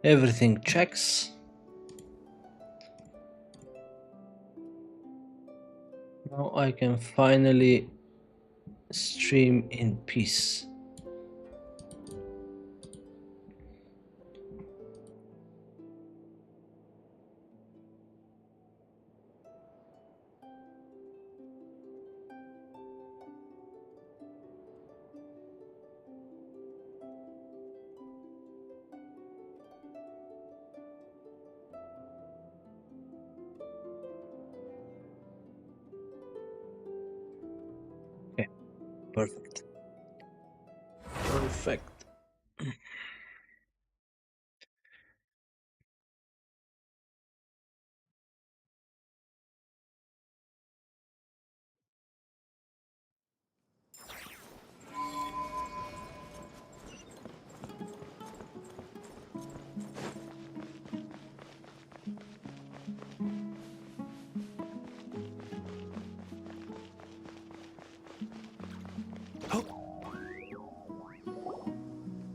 Everything checks. Now I can finally stream in peace. Okay, perfect. Perfect.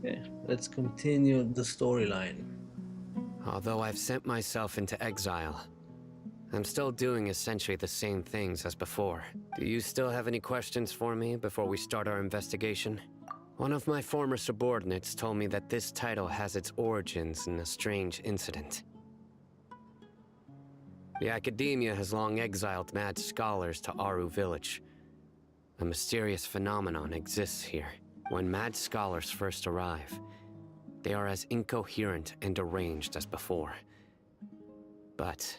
Okay, let's continue the storyline. Although I've sent myself into exile, I'm still doing essentially the same things as before. Do you still have any questions for me before we start our investigation? One of my former subordinates told me that this title has its origins in a strange incident. The Academia has long exiled mad scholars to Aru Village. A mysterious phenomenon exists here. When mad scholars first arrive, they are as incoherent and deranged as before. But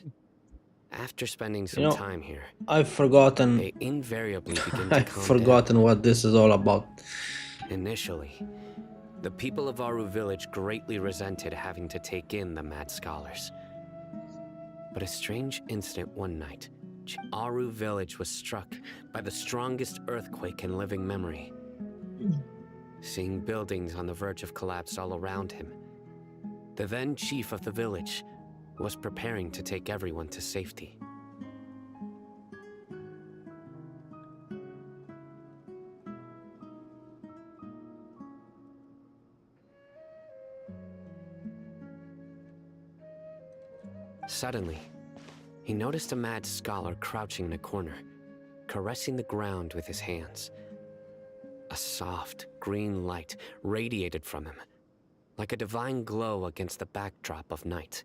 after spending some time here, I've forgotten. they invariably begin to I've calm forgotten down. what this is all about. Initially, the people of Aru Village greatly resented having to take in the mad scholars. But a strange incident one night, Aru Village was struck by the strongest earthquake in living memory. Seeing buildings on the verge of collapse all around him, the then chief of the village was preparing to take everyone to safety. Suddenly, he noticed a mad scholar crouching in a corner, caressing the ground with his hands. A soft, green light radiated from him, like a divine glow against the backdrop of night.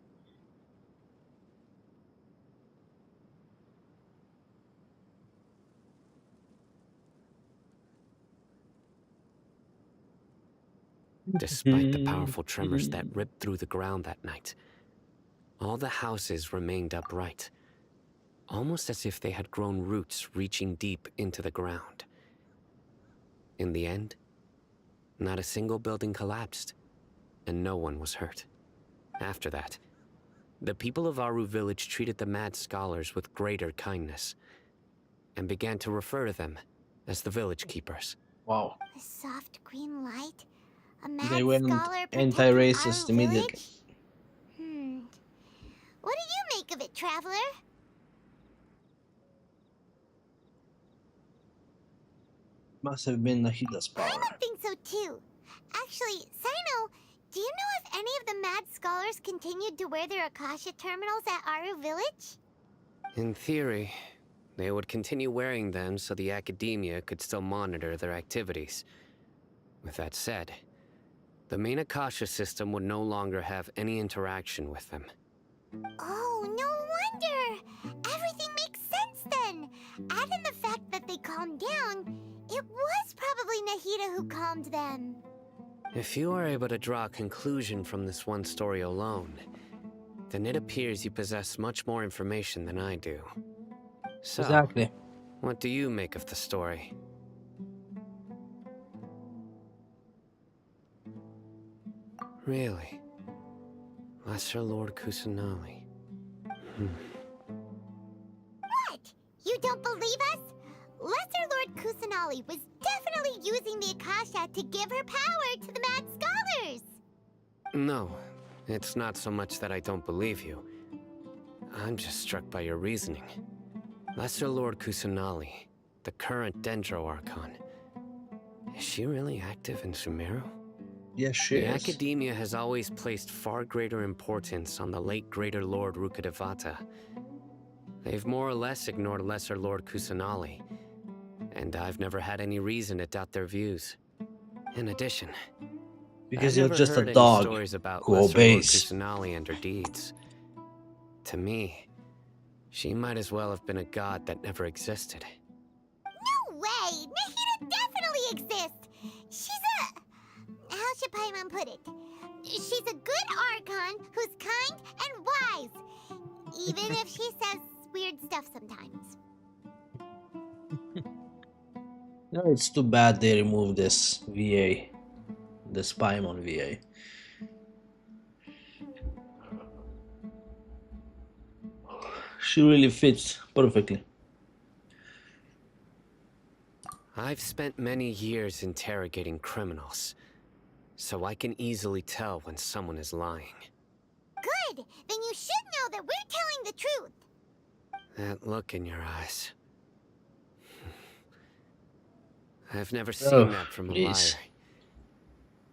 Despite the powerful tremors that ripped through the ground that night, all the houses remained upright, almost as if they had grown roots reaching deep into the ground. In the end, not a single building collapsed, and no one was hurt. After that, the people of Aru Village treated the mad scholars with greater kindness, and began to refer to them as the village keepers. Wow. A soft green light? A They mad went scholar protecting anti-racist our immediately. village? What do you make of it, Traveler? Must have been Nahida's I power. would think so too. Actually, Sino, do you know if any of the mad scholars continued to wear their Akasha terminals at Aru Village? In theory, they would continue wearing them so the Academia could still monitor their activities. With that said, the main Akasha system would no longer have any interaction with them. Oh, no wonder! Everything makes sense then! Add in the fact that they calmed down, it was probably Nahida who calmed them. If you are able to draw a conclusion from this one story alone, then it appears you possess much more information than I do. So, Exactly. what do you make of the story? Really? Lesser Lord Kusanali. What? You don't believe us? Lesser Lord Kusanali was definitely using the Akasha to give her power to the mad scholars! No, it's not so much that I don't believe you. I'm just struck by your reasoning. Lesser Lord Kusanali, the current Dendro Archon. Is she really active in Sumeru? Yes, she The is. Academia has always placed far greater importance on the late Greater Lord Rukkhadevata. They've more or less ignored Lesser Lord Kusanali, and I've never had any reason to doubt their views. In addition, I've Because you're never just a heard any dog stories about who Lesser Lord obeys. Kusanali and her deeds. To me, she might as well have been a god that never existed. No way! Nahida definitely exists! She's a... How should Paimon put it? She's a good Archon who's kind and wise. Even if she says weird stuff sometimes. No, it's too bad they removed this VA, the Spymon VA. She really fits perfectly. I've spent many years interrogating criminals, so I can easily tell when someone is lying. Good! Then you should know that we're telling the truth. That look in your eyes. I've never Oh, seen that from a please. liar.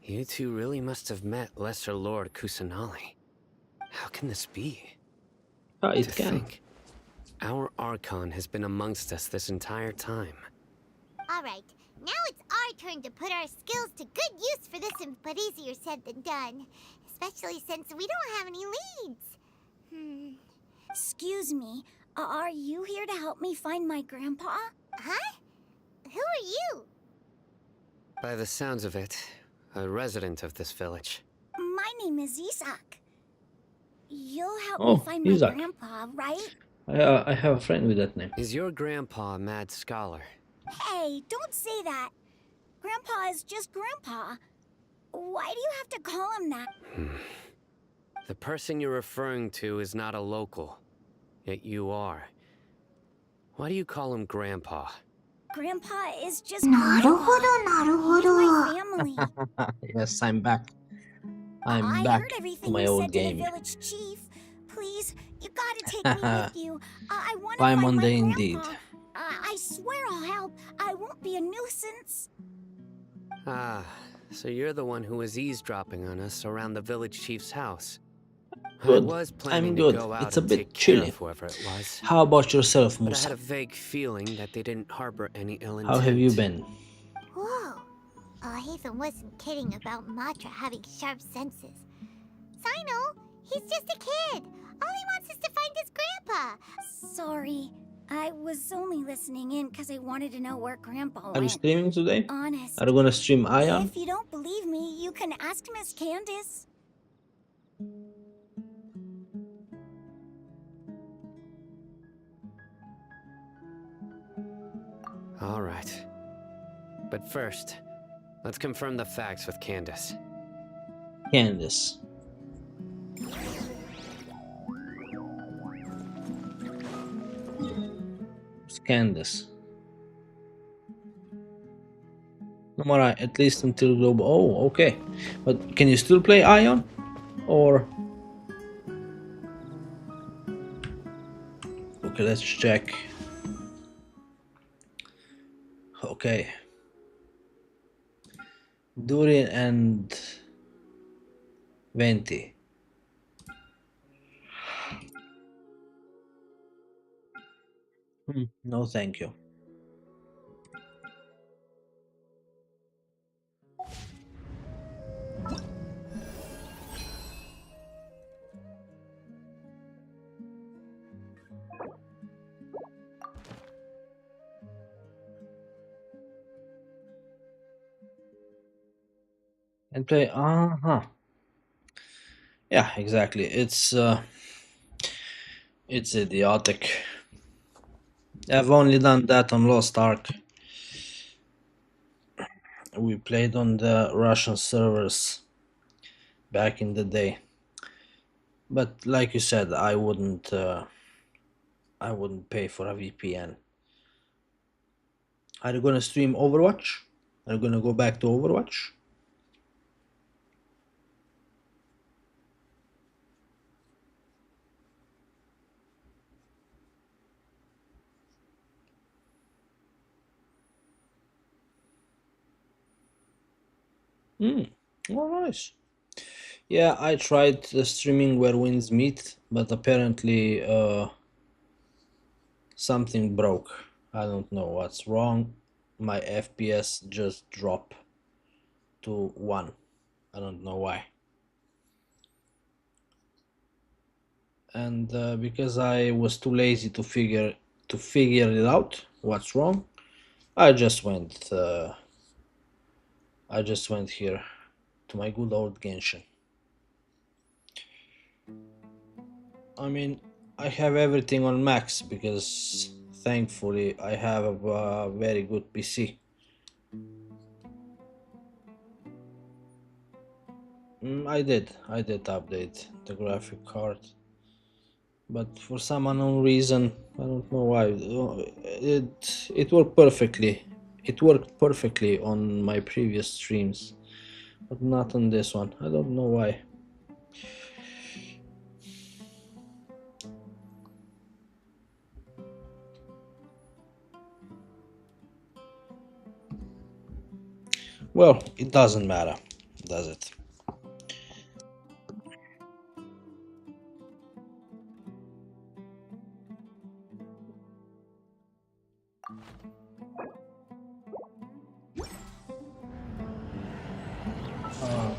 You two really must have met Lesser Lord Kusanali. How can this be? Ah, To it can. think, our Archon has been amongst us this entire time. Alright, now it's our turn to put our skills to good use for this, but easier said than done. Especially since we don't have any leads. Excuse me, are you here to help me find my grandpa? Huh? Who are you? By the sounds of it, a resident of this village. My name is Isak. You'll help me Oh, find my Isak. grandpa, right? I have a friend with that name. Is your grandpa a mad scholar? Hey, don't say that. Grandpa is just Grandpa. Why do you have to call him that? The person you're referring to is not a local, yet you are. Why do you call him Grandpa? Grandpa is just なるほ Grandpa. ど、なるほ He's ど。 my family. Yes, I'm back. I'm I back heard to everything my you old said to the game. village chief. Please, you gotta take me with you. I want to By find my Monday grandpa. indeed. I swear I'll help. I won't be a nuisance. Ah, so you're the one who was eavesdropping on us around the village chief's house. I Good. was I'm planning to good. go out It's a and bit take care chilly. of whoever it was, How about yourself, but I had Musa? a vague feeling that they didn't harbor any ill intent. How have you been? Whoa. Haven wasn't kidding about Matra having sharp senses. Sino, he's just a kid. All he wants is to find his grandpa. Sorry. I was only listening in because I wanted to know where Grandpa Are you went. streaming today? Honest. Are you gonna stream Ion? If you don't believe me, you can ask Miss Candace. All right. But first, let's confirm the facts with Candace. Candace. It's Candace. Alright, at least until global. Oh, okay. But can you still play Ion? Or. Okay, let's check. Okay. Durian and Venti. No, thank you. And play. Yeah, exactly. It's idiotic. I've only done that on Lost Ark. We played on the Russian servers back in the day. But like you said, I wouldn't pay for a VPN. Are you gonna stream Overwatch? Are you gonna go back to Overwatch? Oh, nice. Yeah, I tried streaming Where Winds Meet, but apparently something broke. I don't know what's wrong. My FPS just dropped to 1. I don't know why. And because I was too lazy to figure it out what's wrong, I just went here to my good old Genshin. I mean, I have everything on max because thankfully I have a very good PC. I did update the graphic card, but for some unknown reason, I don't know why, it worked perfectly. It worked perfectly on my previous streams, but not on this one. I don't know why. Well, it doesn't matter, does it? Um,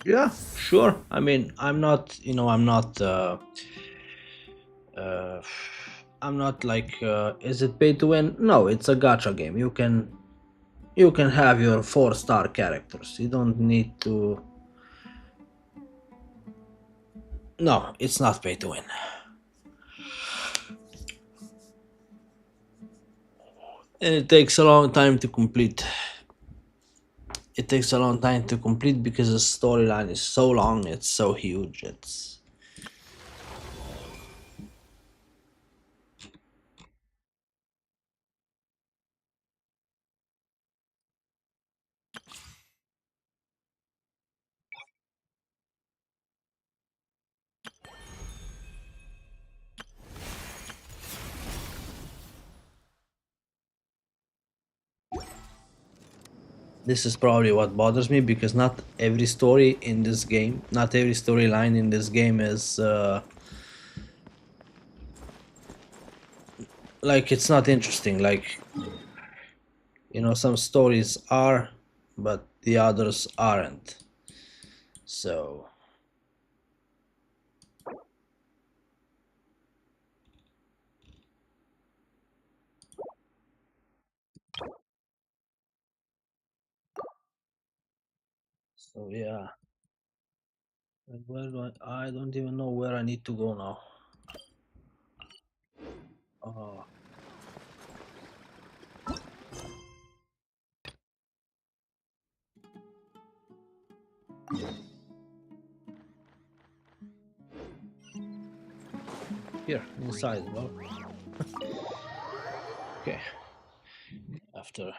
yeah, sure. I mean, uh, I'm not like, is it pay to win? No, it's a gacha game. You can have your 4-star characters. You don't need to. No, it's not pay to win. And it takes a long time to complete. It takes a long time to complete because the storyline is so long, it's so huge. It's This is probably what bothers me because not every story in this game, not every storyline in this game is like, it's not interesting. Like, some stories are, but the others aren't. So yeah. And where do I don't even know where I need to go now. Oh, here inside. Well, okay. After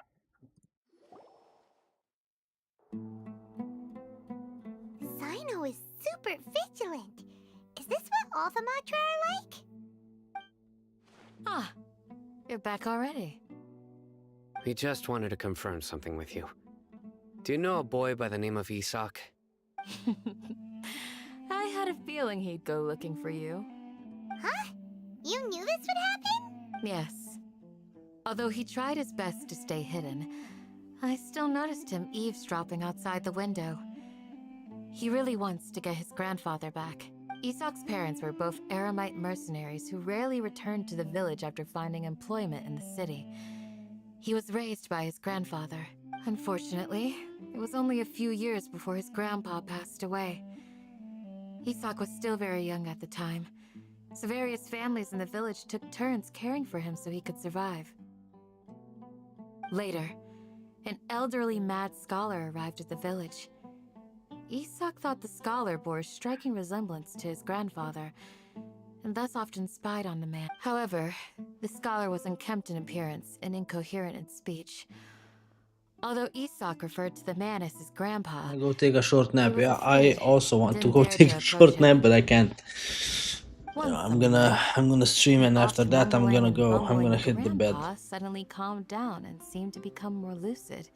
Sino is super vigilant. Is this what all the Matra are like? Ah, you're back already. We just wanted to confirm something with you. Do you know a boy by the name of Isak? I had a feeling he'd go looking for you. Huh? You knew this would happen? Yes. Although he tried his best to stay hidden, I still noticed him eavesdropping outside the window. He really wants to get his grandfather back. Isak's parents were both Aramite mercenaries who rarely returned to the village after finding employment in the city. He was raised by his grandfather. Unfortunately, it was only a few years before his grandpa passed away. Isak was still very young at the time, so various families in the village took turns caring for him so he could survive. Later, an elderly mad scholar arrived at the village. Isak thought the scholar bore a striking resemblance to his grandfather, and thus often spied on the man. However, the scholar was unkempt in appearance and incoherent in speech. Although Isak referred to the man as his grandpa, I'll go take a short nap. he was Yeah, I afraid also want and to didn't go dare take to a approach short him. nap, but I can't. Once I'm somewhere, gonna stream, the and after oft that I'm mumbling gonna and go. I'm gonna bumbling hit the bed. grandpa suddenly calmed down and seemed to become more lucid.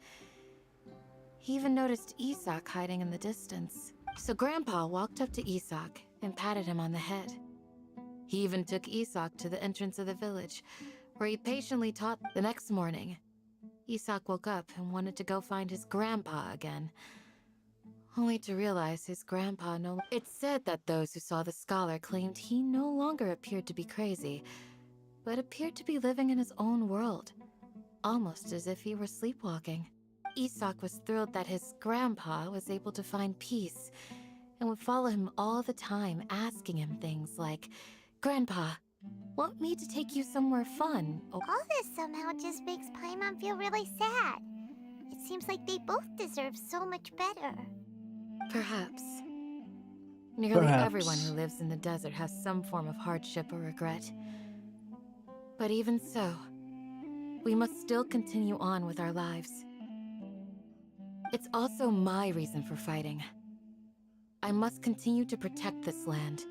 He even noticed Isak hiding in the distance. So Grandpa walked up to Isak and patted him on the head. He even took Isak to the entrance of the village, where he patiently taught. The next morning, Isak woke up and wanted to go find his grandpa again, only to realize his grandpa no. It's said that those who saw the scholar claimed he no longer appeared to be crazy, but appeared to be living in his own world, almost as if he were sleepwalking. Isak was thrilled that his grandpa was able to find peace and would follow him all the time, asking him things like, "Grandpa, want me to take you somewhere fun?" All this somehow just makes Paimon feel really sad. It seems like they both deserve so much better. Perhaps. Nearly everyone who lives in the desert has some form of hardship or regret. But even so, we must still continue on with our lives. It's also my reason for fighting. I must continue to protect this land.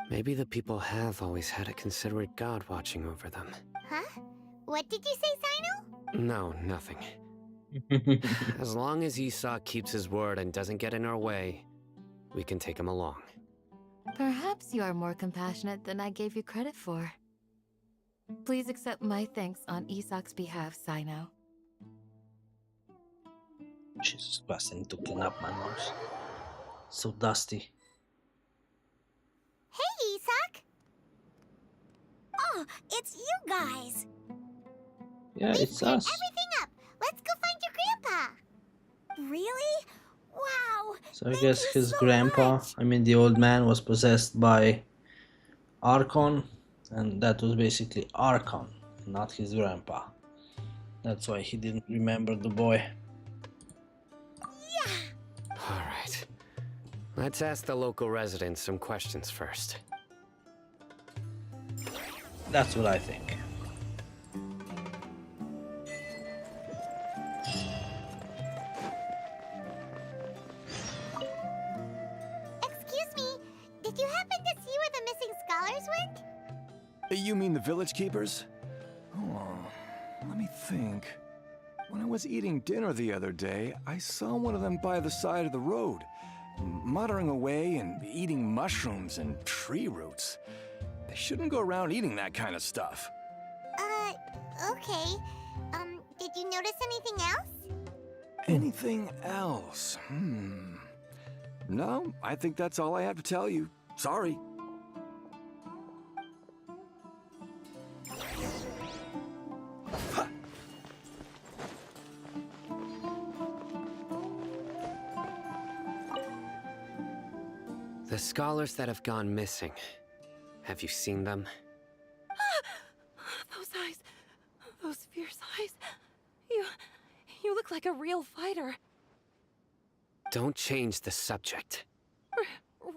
Maybe the people have always had a considerate god watching over them. Huh? What did you say, Sino? No, nothing. As long as Isak keeps his word and doesn't get in our way, we can take him along. Perhaps you are more compassionate than I gave you credit for. Please accept my thanks on Isak's behalf, Sino. Jesus Christ, I need to clean up my nose. So dusty. Hey, Isak! Oh, it's you guys! Yeah, We've it's cleared us. everything up. Let's go find your grandpa. Really? Wow! So I Thank guess you his so grandpa, much. I mean the old man, was possessed by Archon, and that was basically Archon, not his grandpa. That's why he didn't remember the boy. All right. Let's ask the local residents some questions first. That's what I think. Excuse me, did you happen to see where the missing scholars went? You mean the village keepers? Oh, let me think. When I was eating dinner the other day, I saw one of them by the side of the road, muttering away and eating mushrooms and tree roots. They shouldn't go around eating that kind of stuff. Okay. Did you notice anything else? Anything else? No, I think that's all I have to tell you. Sorry. The scholars that have gone missing. Have you seen them? Those eyes. Those fierce eyes. You look like a real fighter. Don't change the subject.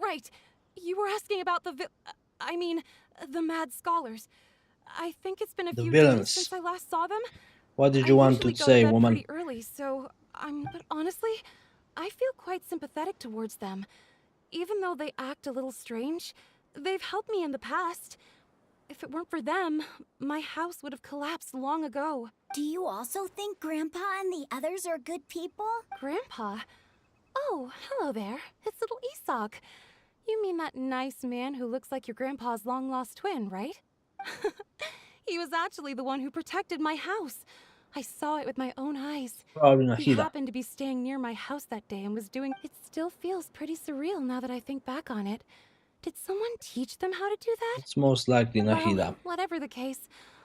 Right. You were asking about the mad scholars. I think it's been a The few villains. days since I last saw them. What did you I want to usually go say, bed woman? pretty early, so but honestly, I feel quite sympathetic towards them. Even though they act a little strange, they've helped me in the past. If it weren't for them, my house would have collapsed long ago. Do you also think Grandpa and the others are good people? Grandpa? Oh, hello there. It's little Isak. You mean that nice man who looks like your grandpa's long-lost twin, right? He was actually the one who protected my house. I saw it with my own eyes. Probably He Nahida. happened to be staying near my house that day and was doing... It still feels pretty surreal now that I think back on it. Did someone teach them how to do that? It's most likely Nahida. Well, whatever the case,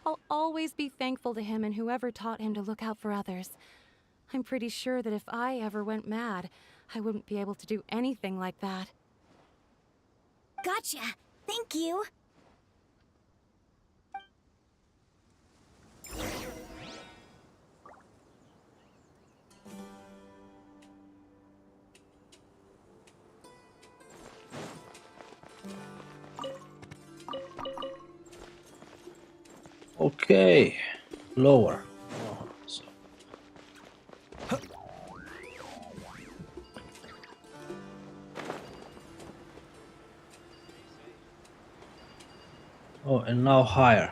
I'll always be thankful to him and whoever taught him to look out for others. I'm pretty sure that if I ever went mad, I wouldn't be able to do anything like that. Gotcha. Thank you. Okay, lower. Oh, so. Oh, and now higher.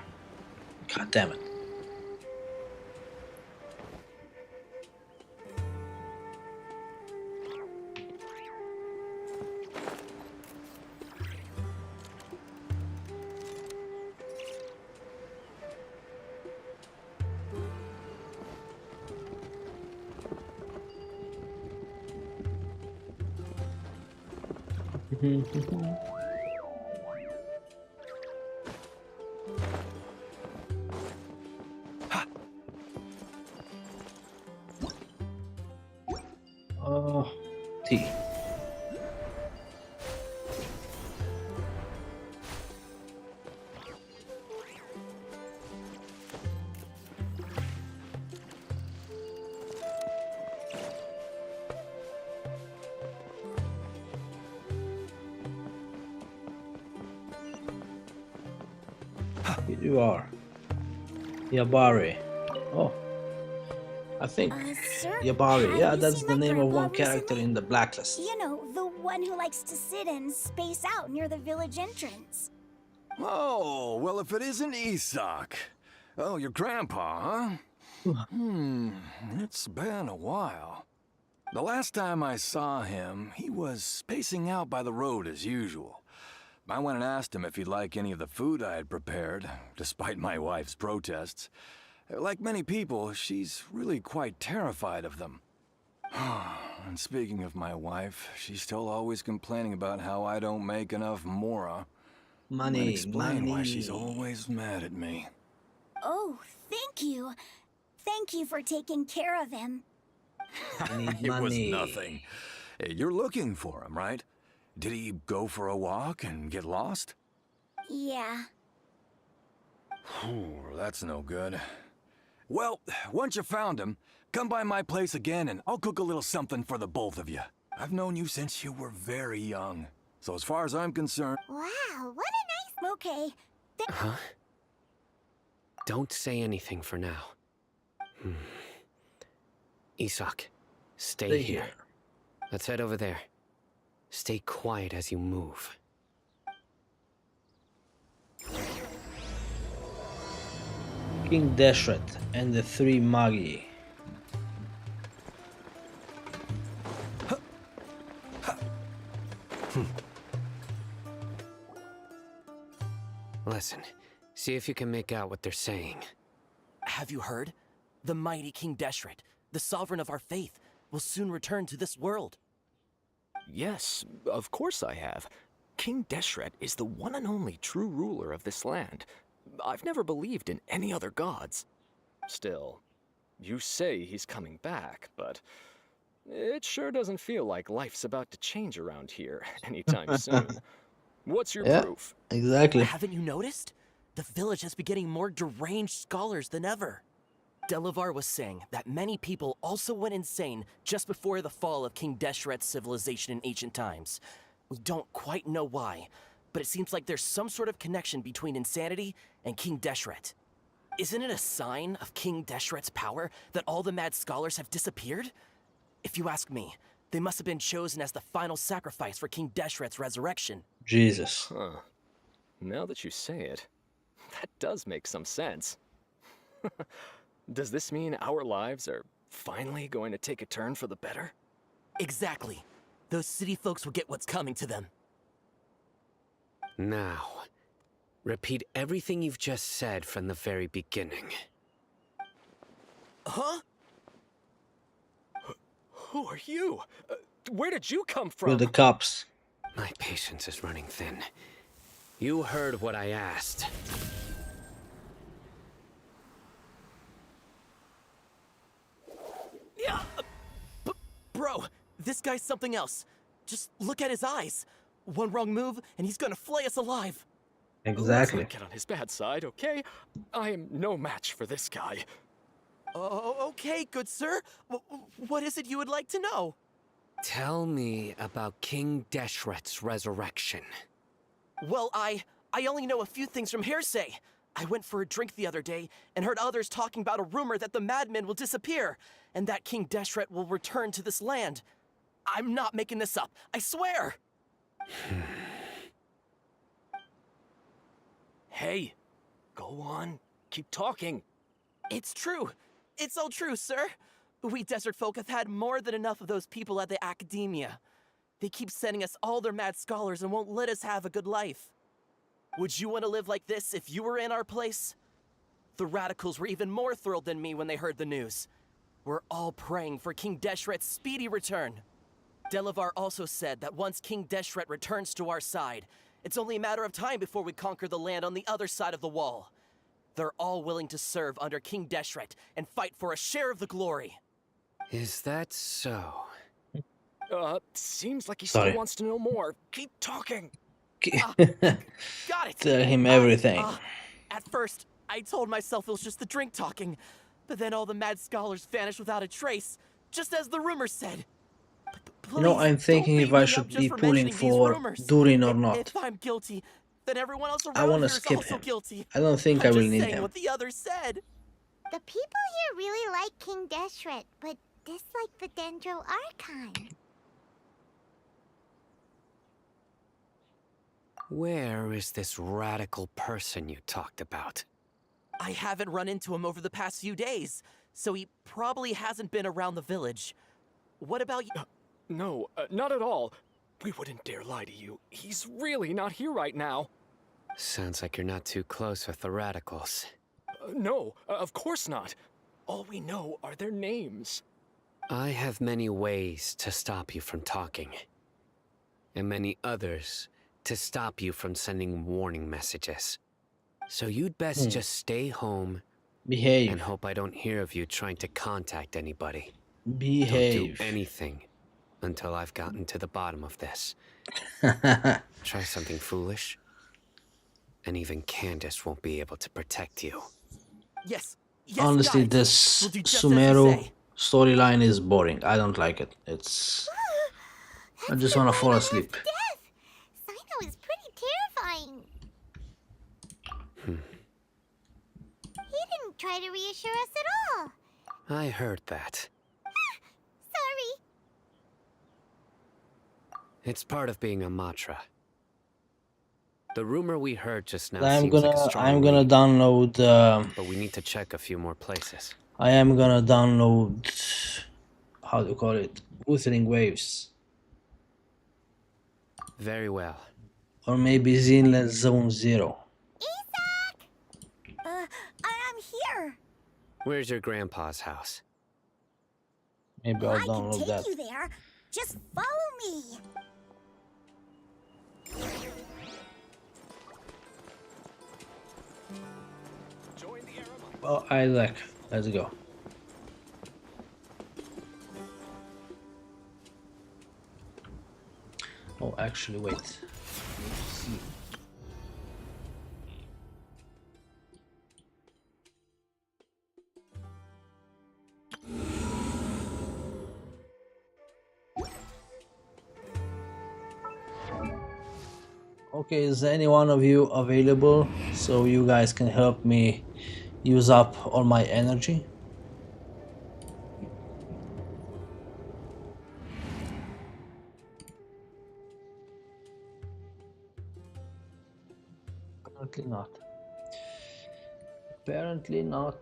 God damn it. Oh, T. Here you are. Yabari. Oh, I think Sir, Yabari. have Yeah, you that's seen the my name of grandpa one character recently? in the blacklist. You know, the one who likes to sit and space out near the village entrance. Oh, well, if it isn't Isak. Oh, your grandpa, huh? It's been a while. The last time I saw him, he was spacing out by the road as usual. I went and asked him if he'd like any of the food I had prepared, despite my wife's protests. Like many people, she's really quite terrified of them. And speaking of my wife, she's still always complaining about how I don't make enough mora. Might Money, explain why she's money. always mad at me. Oh, thank you. Thank you for taking care of him. I need It was money. nothing. You're looking for him, right? Did he go for a walk and get lost? Yeah. That's no good. Well, once you found him, come by my place again and I'll cook a little something for the both of you. I've known you since you were very young. So as far as I'm concerned... Wow, what a nice... Okay. Huh? Don't say anything for now. Isak, stay here. Let's head over there. Stay quiet as you move. King Deshret and the three Magi. Listen, see if you can make out what they're saying. Have you heard? The mighty King Deshret, the sovereign of our faith, will soon return to this world. Yes, of course I have. King Deshret is the one and only true ruler of this land. I've never believed in any other gods. Still, you say he's coming back, but it sure doesn't feel like life's about to change around here anytime soon. What's your proof? Exactly. Haven't you noticed? The village has been getting more deranged scholars than ever. Delavar was saying that many people also went insane just before the fall of King Deshret's civilization in ancient times. We don't quite know why, but it seems like there's some sort of connection between insanity and King Deshret. Isn't it a sign of King Deshret's power that all the mad scholars have disappeared? If you ask me, they must have been chosen as the final sacrifice for King Deshret's resurrection. Jesus. Huh. Now that you say it, that does make some sense. Does this mean our lives are finally going to take a turn for the better? Exactly. Those city folks will get what's coming to them. Now, repeat everything you've just said from the very beginning. Huh? Who are you? Where did you come We're from? the cops. My patience is running thin. You heard what I asked. Yeah. Bro, this guy's something else. Just look at his eyes. One wrong move, and he's gonna flay us alive. Let's Exactly. not get on his bad side, okay? I am no match for this guy. Oh, okay, good sir. What is it you would like to know? Tell me about King Deshret's resurrection. Well, I only know a few things from hearsay. I went for a drink the other day and heard others talking about a rumor that the madmen will disappear and that King Deshret will return to this land. I'm not making this up, I swear! Hey, go on. Keep talking. It's true. It's all true, sir. We desert folk have had more than enough of those people at the academia. They keep sending us all their mad scholars and won't let us have a good life. Would you want to live like this if you were in our place? The radicals were even more thrilled than me when they heard the news. We're all praying for King Deshret's speedy return. Delavar also said that once King Deshret returns to our side, it's only a matter of time before we conquer the land on the other side of the wall. They're all willing to serve under King Deshret and fight for a share of the glory. Is that so? Seems like he Sorry. still wants to know more. Keep talking. Got it! Tell him everything. At first, I told myself it was just the drink talking, but then all the mad scholars vanished without a trace, just as the rumors said. You know, I'm thinking if I should be pulling for Durin or not. If I'm guilty, then everyone else I around want here to is skip also him. guilty. I don't think I I'm will just need saying him. what the others said. The people here really like King Deshret, but dislike the Dendro Archon. Where is this radical person you talked about? I haven't run into him over the past few days, so he probably hasn't been around the village. What about you? No, not at all. We wouldn't dare lie to you. He's really not here right now. Sounds like you're not too close with the radicals. No, of course not. All we know are their names. I have many ways to stop you from talking. And many others to stop you from sending warning messages. So you'd best just stay home Behave. and hope I don't hear of you trying to contact anybody. Behave. Don't do anything until I've gotten to the bottom of this. Try something foolish, and even Candace won't be able to protect you. Yes, Honestly, got it. this We'll do just as you Sumeru say. storyline is boring. I don't like it. It's... I just want to fall asleep. Death! Sino is pretty terrifying. He didn't try to reassure us at all. I heard that. Sorry. It's part of being a Matra. The rumor we heard just now I'm seems like a gonna strong lead, download. but we need to check a few more places. I am gonna download. How do you call it? Wuthering Waves, Very well. or maybe Zinless Zone Zero. I'm here. Where's your grandpa's house? Maybe I'll I can download take that. you there. Just follow me. Oh, Isaac, let's go. Oh, actually, wait. Let's see. Okay, is any one of you available so you guys can help me use up all my energy? Apparently not. Apparently not.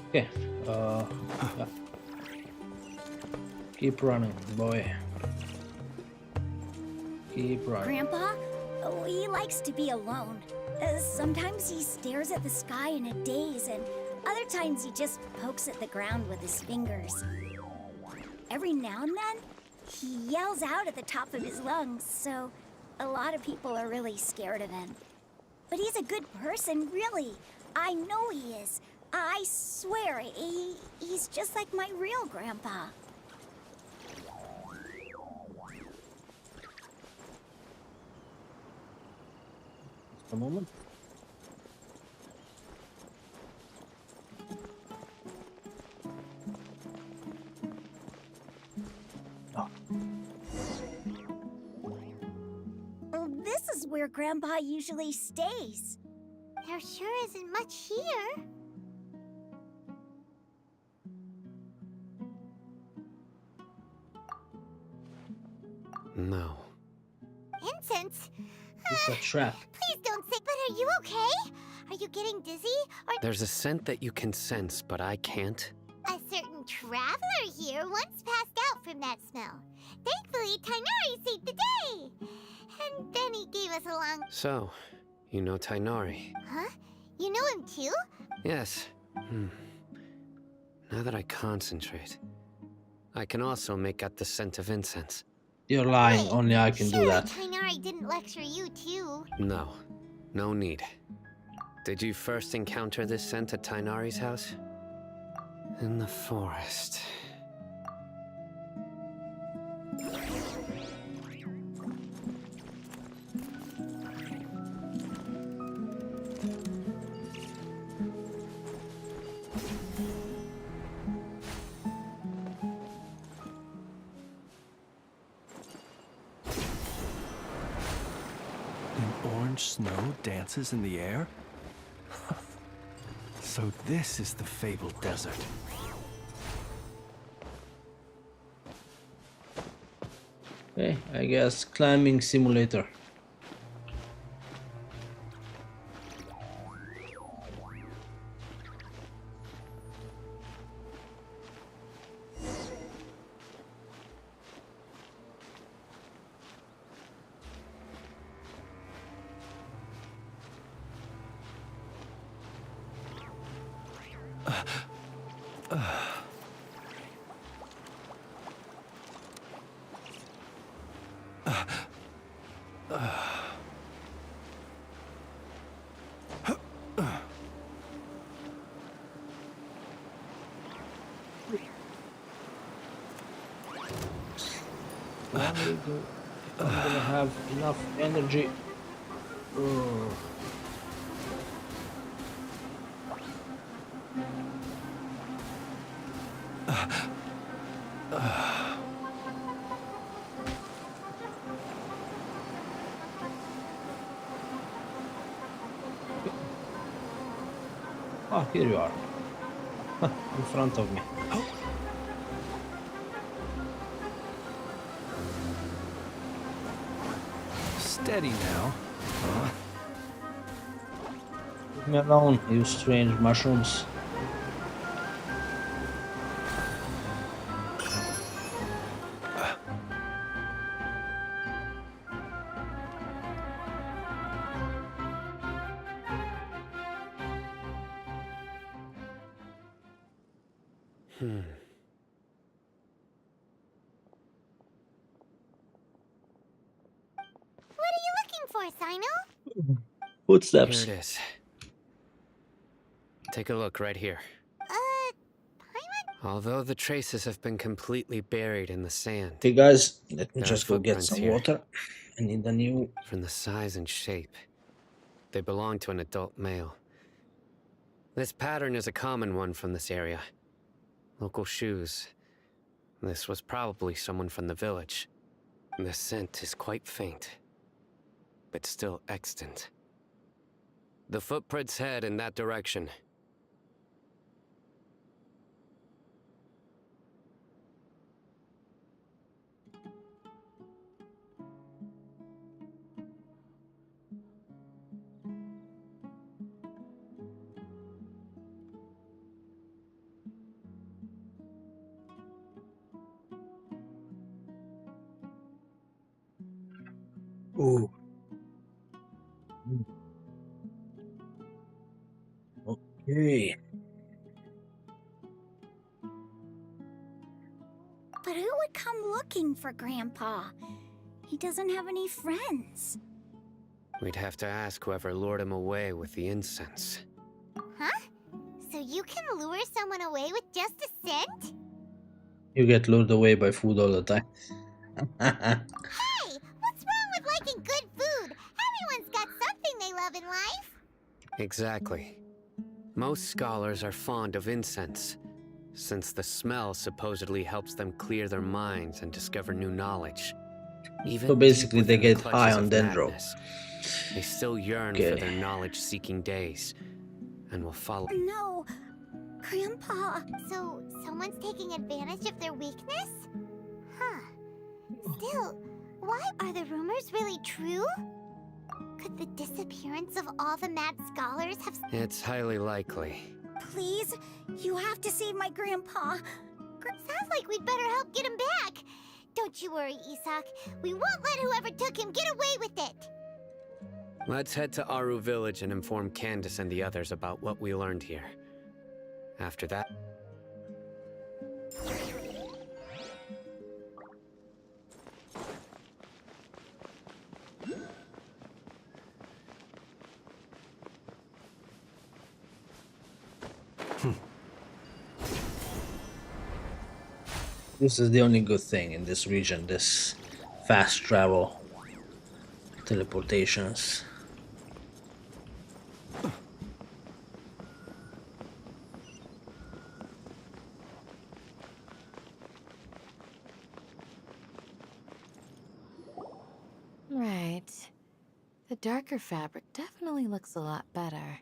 Okay, yeah. Keep running, boy. Keep running. Grandpa, oh, he likes to be alone. Sometimes he stares at the sky in a daze, and other times he just pokes at the ground with his fingers. Every now and then, he yells out at the top of his lungs, so a lot of people are really scared of him. But he's a good person, really. I know he is. I swear, he's just like my real grandpa. Just a moment. Oh, This is where grandpa usually stays. There sure isn't much here. No. Incense? it's a trap. Please don't say. But are you okay? Are you getting dizzy? Or There's a scent that you can sense, but I can't. a certain traveler here once passed out from that smell. Thankfully, Tainari saved the day. And then he gave us a long... So, you know Tainari? Huh? You know him too? Yes. Now that I concentrate, I can also make out the scent of incense. You're lying. Wait, Only I can do surely that. Tainari didn't lecture you too. No. No need. Did you first encounter this scent at Tainari's house? In the forest. And orange snow dances in the air? So this is the fabled desert. Okay, I guess climbing simulator. I'm gonna have enough energy. Oh. Ah, here you are. In front of me. Steady now. Huh? Leave me alone, you strange mushrooms. What are you looking for, Sino? Footsteps. Here it is. Take a look right here. Paimon? Although the traces have been completely buried in the sand, Hey guys, let me There are just go get footprints some here. water. I need a new. from the size and shape, they belong to an adult male. This pattern is a common one from this area. Local shoes. This was probably someone from the village. The scent is quite faint, but still extant. The footprints head in that direction. Ooh. Okay. But who would come looking for Grandpa? He doesn't have any friends. We'd have to ask whoever lured him away with the incense. Huh? So you can lure someone away with just a cent? You get lured away by food all the time. Hey, what's wrong with liking good food? Everyone's got something they love in life. Exactly. Most scholars are fond of incense, since the smell supposedly helps them clear their minds and discover new knowledge. Even So basically deep they within the get high clutches on of dendro. madness, they still yearn for their knowledge-seeking days, and will follow. No, Grandpa. So someone's taking advantage of their weakness? Huh. Still, why are the rumors really true? Could the disappearance of all the mad scholars have... It's highly likely. Please, you have to save my grandpa. Sounds like we'd better help get him back. Don't you worry, Isak. We won't let whoever took him get away with it. Let's head to Aru Village and inform Candace and the others about what we learned here. After that... This is the only good thing in this region, this fast travel, teleportations. Right. The darker fabric definitely looks a lot better.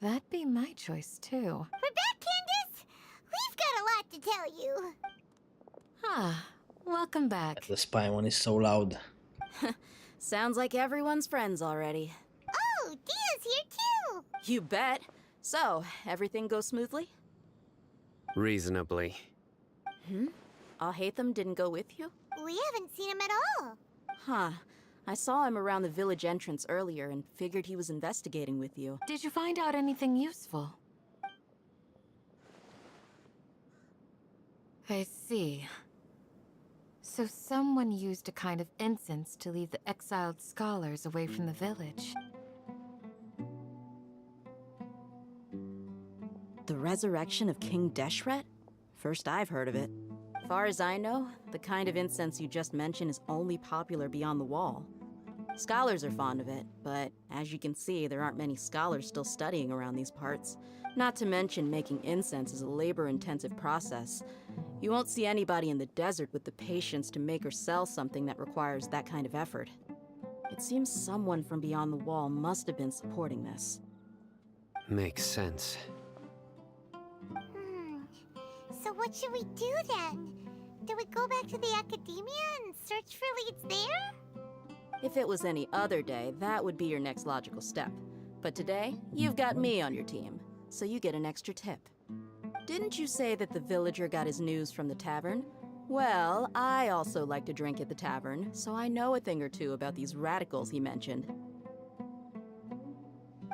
That'd be my choice, too. We're back, Candace! We've got a lot to tell you. Ah, welcome back. The spy one is so loud. Sounds like everyone's friends already. Oh, Dia's here too! You bet. So, everything goes smoothly? Reasonably. Alhaitham didn't go with you? We haven't seen him at all. Huh. I saw him around the village entrance earlier and figured he was investigating with you. Did you find out anything useful? I see. So someone used a kind of incense to lead the exiled scholars away from the village. The resurrection of King Deshret? First I've heard of it. Far as I know, the kind of incense you just mentioned is only popular beyond the wall. Scholars are fond of it, but as you can see, there aren't many scholars still studying around these parts. Not to mention making incense is a labor-intensive process. You won't see anybody in the desert with the patience to make or sell something that requires that kind of effort. It seems someone from beyond the wall must have been supporting this. Makes sense. So what should we do then? Do we go back to the academia and search for leads there? If it was any other day, that would be your next logical step. But today, you've got me on your team, so you get an extra tip. Didn't you say that the villager got his news from the tavern? Well, I also like to drink at the tavern, so I know a thing or two about these radicals he mentioned.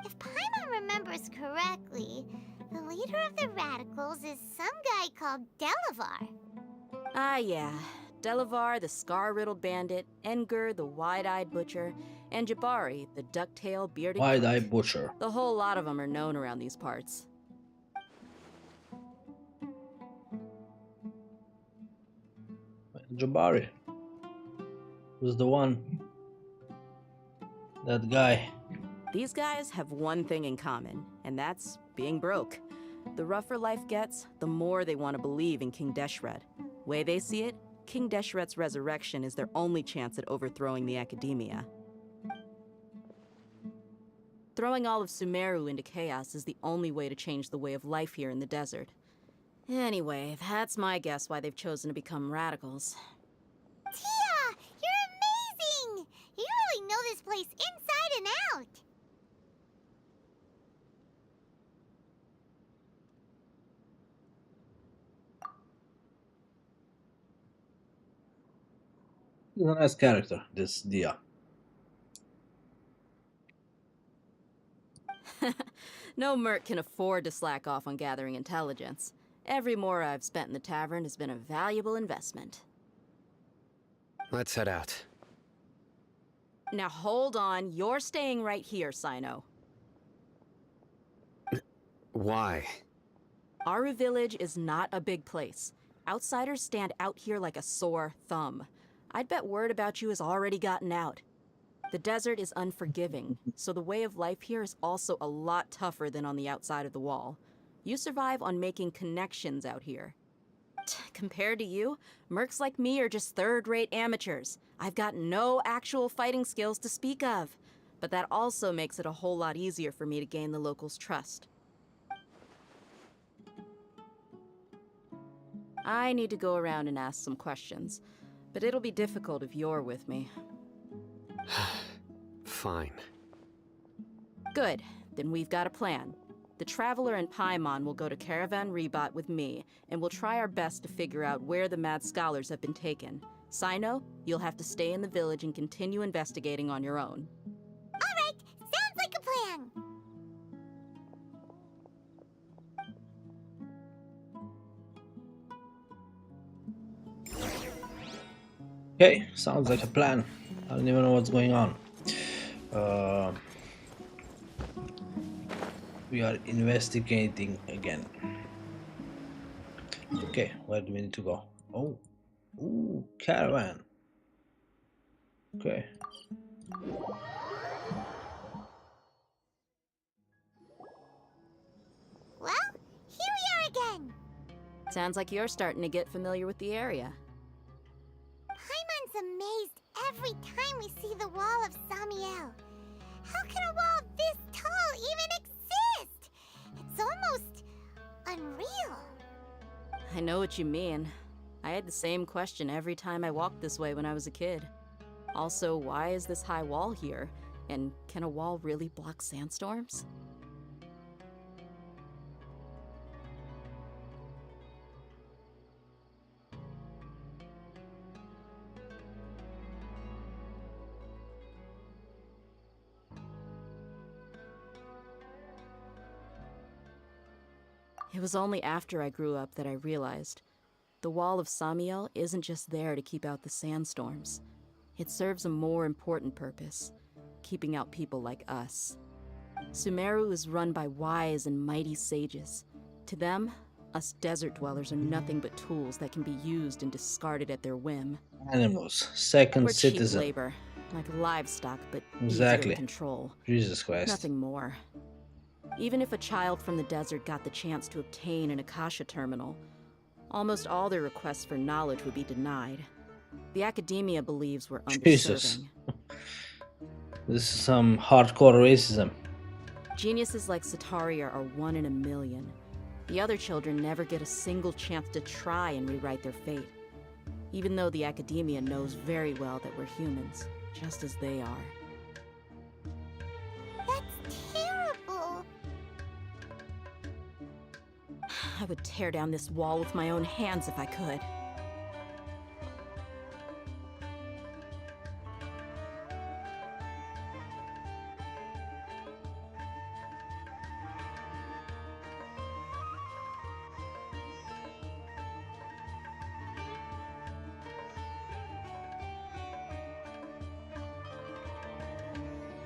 If Paimon remembers correctly, the leader of the radicals is some guy called Delavar. Ah, yeah. Delavar, the scar-riddled bandit, Engur, the wide-eyed butcher, and Jabari, the duck-tailed bearded Wide-eyed cook. butcher. The whole lot of them are known around these parts. Jabari was the one. That guy. These guys have one thing in common, and that's being broke. The rougher life gets, the more they want to believe in King Deshret. Way they see it, King Deshret's resurrection is their only chance at overthrowing the academia. Throwing all of Sumeru into chaos is the only way to change the way of life here in the desert. Anyway, that's my guess why they've chosen to become radicals. Tia! You're amazing! You really know this place inside and out! He's a nice character, this Dia. No merc can afford to slack off on gathering intelligence. Every more I've spent in the tavern has been a valuable investment. Let's head out. Now hold on, you're staying right here, Sino. Why? Our village is not a big place. Outsiders stand out here like a sore thumb. I'd bet word about you has already gotten out. The desert is unforgiving, so the way of life here is also a lot tougher than on the outside of the wall. You survive on making connections out here. Compared to you, mercs like me are just third-rate amateurs. I've got no actual fighting skills to speak of. But that also makes it a whole lot easier for me to gain the locals' trust. I need to go around and ask some questions, but it'll be difficult if you're with me. Fine. Good, then we've got a plan. The Traveler and Paimon will go to Caravan Rebot with me, and we'll try our best to figure out where the Mad Scholars have been taken. Sino, you'll have to stay in the village and continue investigating on your own. Alright, sounds like a plan. Okay, sounds like a plan. I don't even know what's going on. We are investigating again. Okay, where do we need to go? Oh, ooh, caravan. Okay. Well, here we are again. Sounds like you're starting to get familiar with the area. Paimon's amazed every time we see the wall of Samiel. How can a wall this tall even exist? It's almost unreal. I know what you mean. I had the same question every time I walked this way when I was a kid. Also, why is this high wall here? And can a wall really block sandstorms? It was only after I grew up that I realized the Wall of Samiel isn't just there to keep out the sandstorms. It serves a more important purpose, keeping out people like us. Sumeru is run by wise and mighty sages. To them, us desert dwellers are nothing but tools that can be used and discarded at their whim. Animals, second We're cheap citizen. labor, like livestock, but easier Exactly. to control. Jesus Christ. Nothing more. Even if a child from the desert got the chance to obtain an Akasha terminal, almost all their requests for knowledge would be denied. The academia believes we're Jesus. underserving. This is some hardcore racism. Geniuses like Sataria are 1 in a million. The other children never get a single chance to try and rewrite their fate, even though the academia knows very well that we're humans, just as they are. That's terrible. I would tear down this wall with my own hands if I could.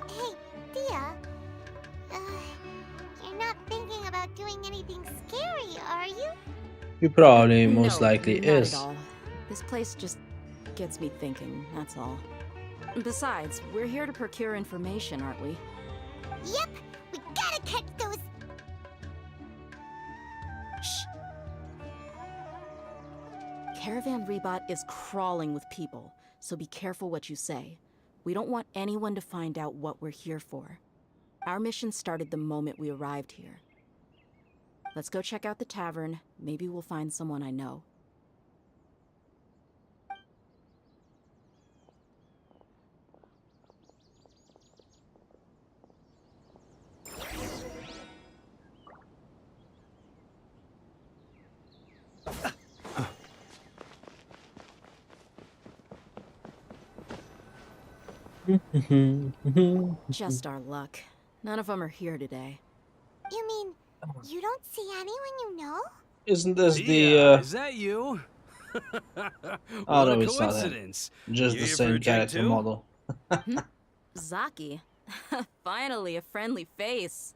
Hey, Dia. You're not thinking about doing anything scary, are you? You probably most No, likely not is. at all. This place just gets me thinking, that's all. Besides, we're here to procure information, aren't we? Yep, we gotta catch those. Shh. Caravan Rebot is crawling with people, so be careful what you say. We don't want anyone to find out what we're here for. Our mission started the moment we arrived here. Let's go check out the tavern. Maybe we'll find someone I know. Just our luck. None of them are here today. You mean you don't see anyone you know? Isn't this Is that you? Oh, What no, a it's not him. coincidence. just You the here for same a drink character too? model? Zaki. Finally, a friendly face.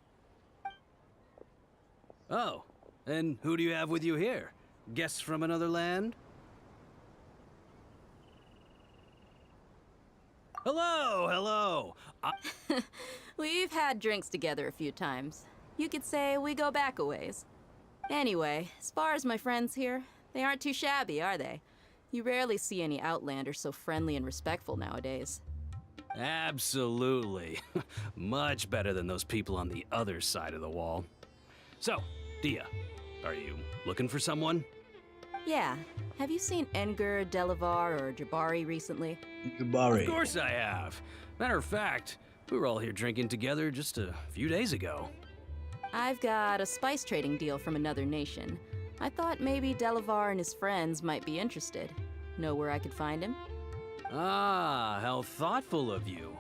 Oh, and who do you have with you here? Guests from another land? Hello, hello. We've had drinks together a few times. You could say we go back a ways. Anyway, as far as my friends here, they aren't too shabby, are they? You rarely see any Outlanders so friendly and respectful nowadays. Absolutely. Much better than those people on the other side of the wall. So, Dia, are you looking for someone? Yeah. Have you seen Edgar, Delavar, or Jabari recently? Jabari. Of course I have. Matter of fact, we were all here drinking together just a few days ago. I've got a spice trading deal from another nation. I thought maybe Delavar and his friends might be interested. Know where I could find him? Ah, how thoughtful of you.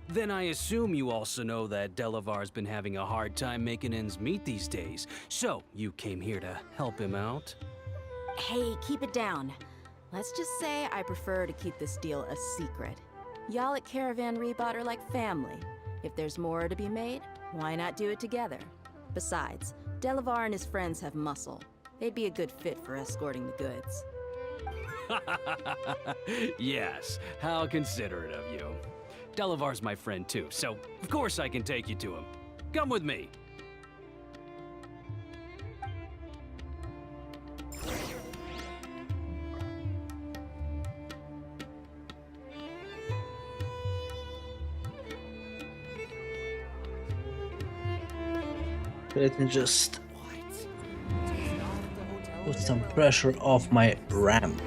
Then I assume you also know that Delavar's been having a hard time making ends meet these days. So, you came here to help him out? Hey, keep it down. Let's just say I prefer to keep this deal a secret. Y'all at Caravan Rebot are like family. If there's more to be made, why not do it together? Besides, Delavar and his friends have muscle. They'd be a good fit for escorting the goods. Yes, how considerate of you. Delavar's my friend too, so of course I can take you to him. Come with me. Let me just put some pressure off my RAM.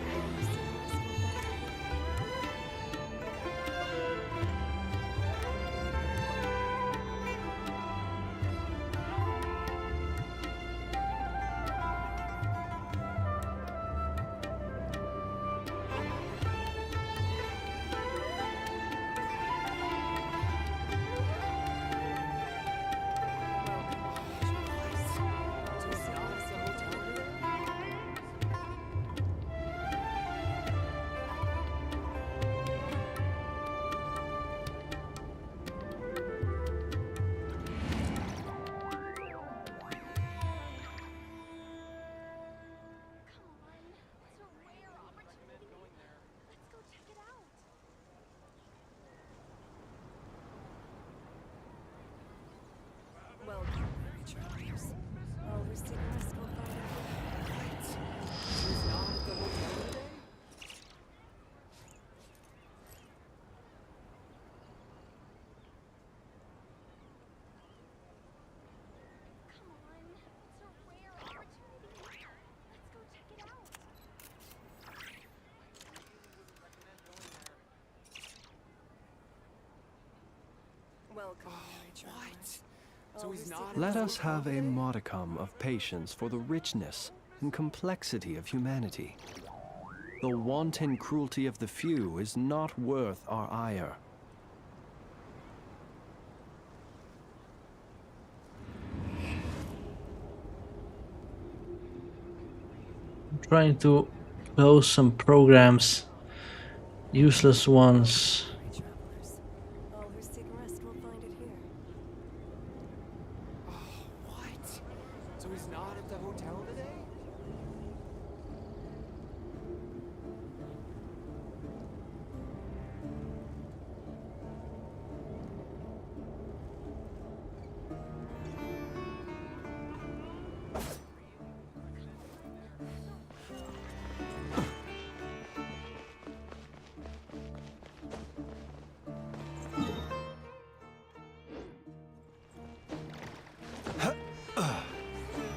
Let us have a modicum of patience for the richness and complexity of humanity. The wanton cruelty of the few is not worth our ire. I'm trying to close some programs, useless ones.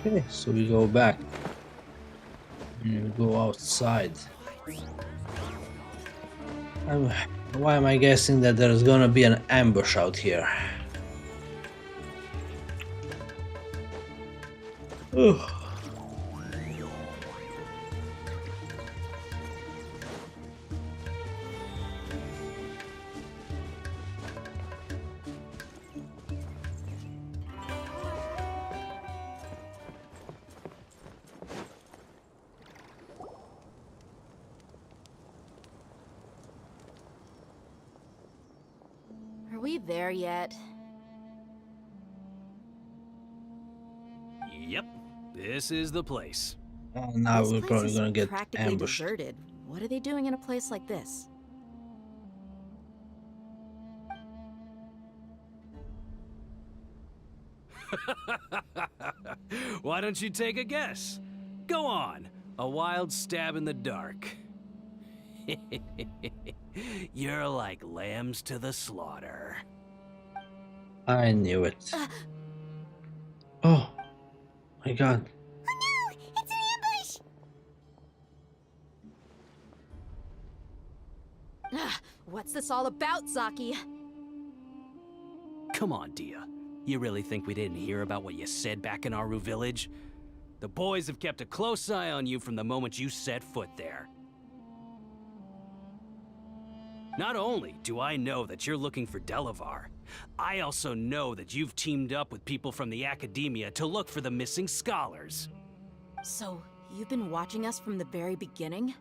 Okay, so we go back. And we go outside. Why am I guessing that there's gonna be an ambush out here? Ugh. Are we there yet? Yep, This is the place. Oh, now This we're place probably is gonna get practically ambushed. deserted. What are they doing in a place like this? Why don't you take a guess? Go on. A wild stab in the dark. You're like lambs to the slaughter. I knew it. Oh my god. Oh no! It's an ambush! What's this all about, Zaki? Come on, Dia. You really think we didn't hear about what you said back in Aru village? The boys have kept a close eye on you from the moment you set foot there. Not only do I know that you're looking for Delavar, I also know that you've teamed up with people from the Academia to look for the missing scholars. So, you've been watching us from the very beginning?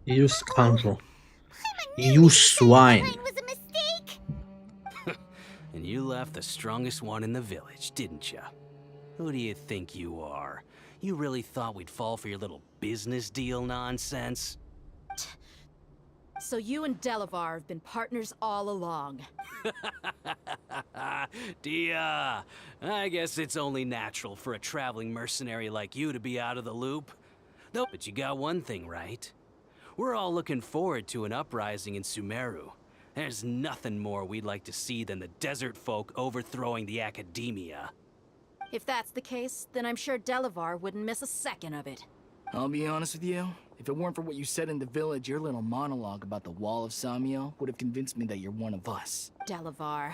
You scoundrel. I knew You this assassin swine. plan was a mistake! And you left the strongest one in the village, didn't you? Who do you think you are? You really thought we'd fall for your little business deal nonsense? So you and Delavar have been partners all along. Dia, I guess it's only natural for a traveling mercenary like you to be out of the loop. Though, but you got one thing right. We're all looking forward to an uprising in Sumeru. There's nothing more we'd like to see than the desert folk overthrowing the Academia. If that's the case, then I'm sure Delavar wouldn't miss a second of it. I'll be honest with you. If it weren't for what you said in the village, your little monologue about the Wall of Samiel would have convinced me that you're one of us. Delavar.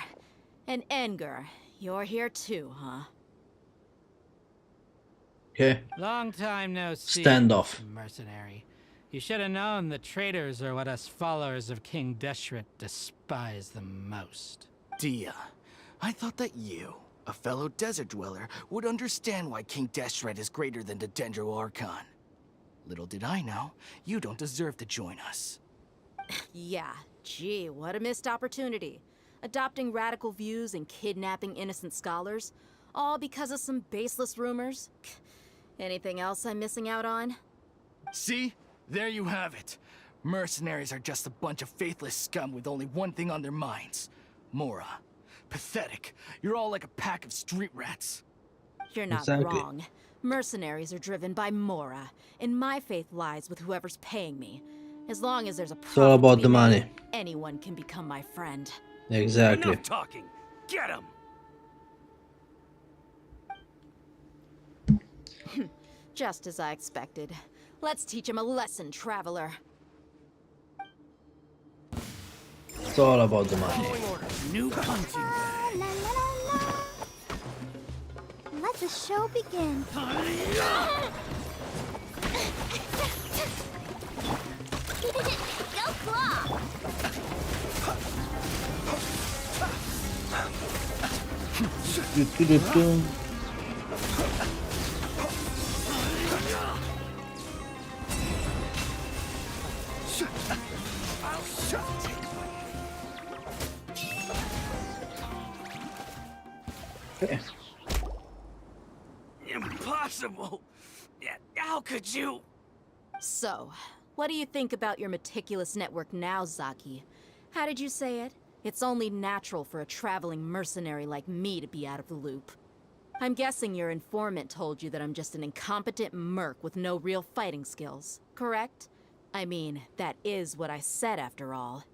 And Enger, you're here too, huh? Okay. Long time no see. Standoff. Mercenary. You should have known the traitors are what us followers of King Deshret despise the most. Dia, I thought that you, a fellow desert dweller, would understand why King Deshret is greater than the Dendro Archon. Little did I know, you don't deserve to join us. Yeah, gee, what a missed opportunity. Adopting radical views and kidnapping innocent scholars, all because of some baseless rumors. Anything else I'm missing out on? See? There you have it. Mercenaries are just a bunch of faithless scum with only one thing on their minds. Mora. Pathetic. You're all like a pack of street rats. You're not wrong. Mercenaries are driven by Mora, and my faith lies with whoever's paying me. As long as there's a profit It's all about to be the money. made, anyone can become my friend. Exactly. Enough talking! Get him! Just as I expected. Let's teach him a lesson, traveler. It's all about the money. New punching bag. La, la, la, la. Let the show begin. Go claw! Do-do-do-do. Okay. Impossible! How could you? So, what do you think about your meticulous network now, Zaki? How did you say it? It's only natural for a traveling mercenary like me to be out of the loop. I'm guessing your informant told you that I'm just an incompetent merc with no real fighting skills, correct? I mean, that is what I said after all.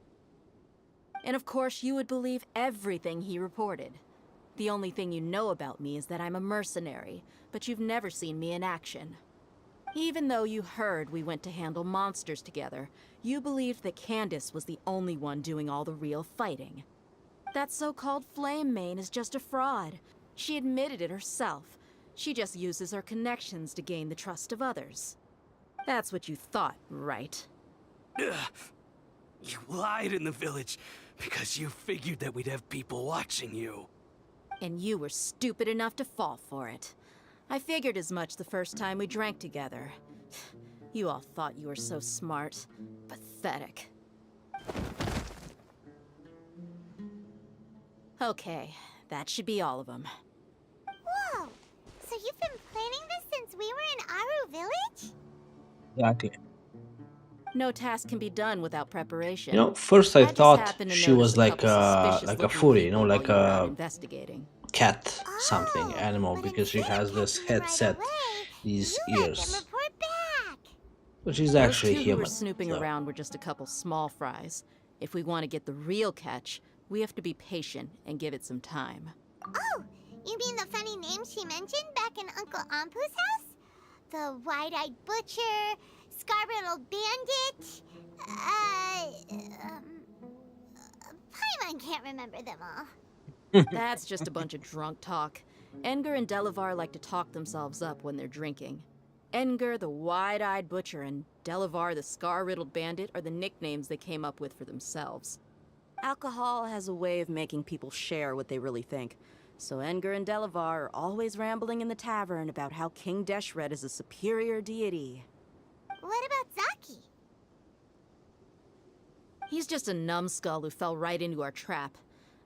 And of course, you would believe everything he reported. The only thing you know about me is that I'm a mercenary, but you've never seen me in action. Even though you heard we went to handle monsters together, you believed that Candace was the only one doing all the real fighting. That so-called Flame Mane is just a fraud. She admitted it herself. She just uses her connections to gain the trust of others. That's what you thought, right? You lied in the village because you figured that we'd have people watching you. And you were stupid enough to fall for it. I figured as much the first time we drank together. You all thought you were so smart. Pathetic. Okay, that should be all of them. Whoa! So you've been planning this Exactly. No task can be done without preparation. You know, first I I just thought happened to she notice was a couple like a suspicious-looking furry, you know, people while like you were out a investigating. cat something Oh, animal, but because she instead of has this catching them right headset, away, these you let them ears. report back. But she's Those actually two who were human. snooping So around were just a couple small fries. If we want to get the real catch, we have to be patient and give it some time. Oh, you mean the funny name she mentioned back in Uncle Ampu's house? The wide-eyed butcher, scar-riddled bandit, Paimon can't remember them all. That's just a bunch of drunk talk. Engar and Delavar like to talk themselves up when they're drinking. Engar, the wide-eyed butcher, and Delavar, the scar-riddled bandit, are the nicknames they came up with for themselves. Alcohol has a way of making people share what they really think. So Engar and Delavar are always rambling in the tavern about how King Deshret is a superior deity. What about Zaki? He's just a numbskull who fell right into our trap.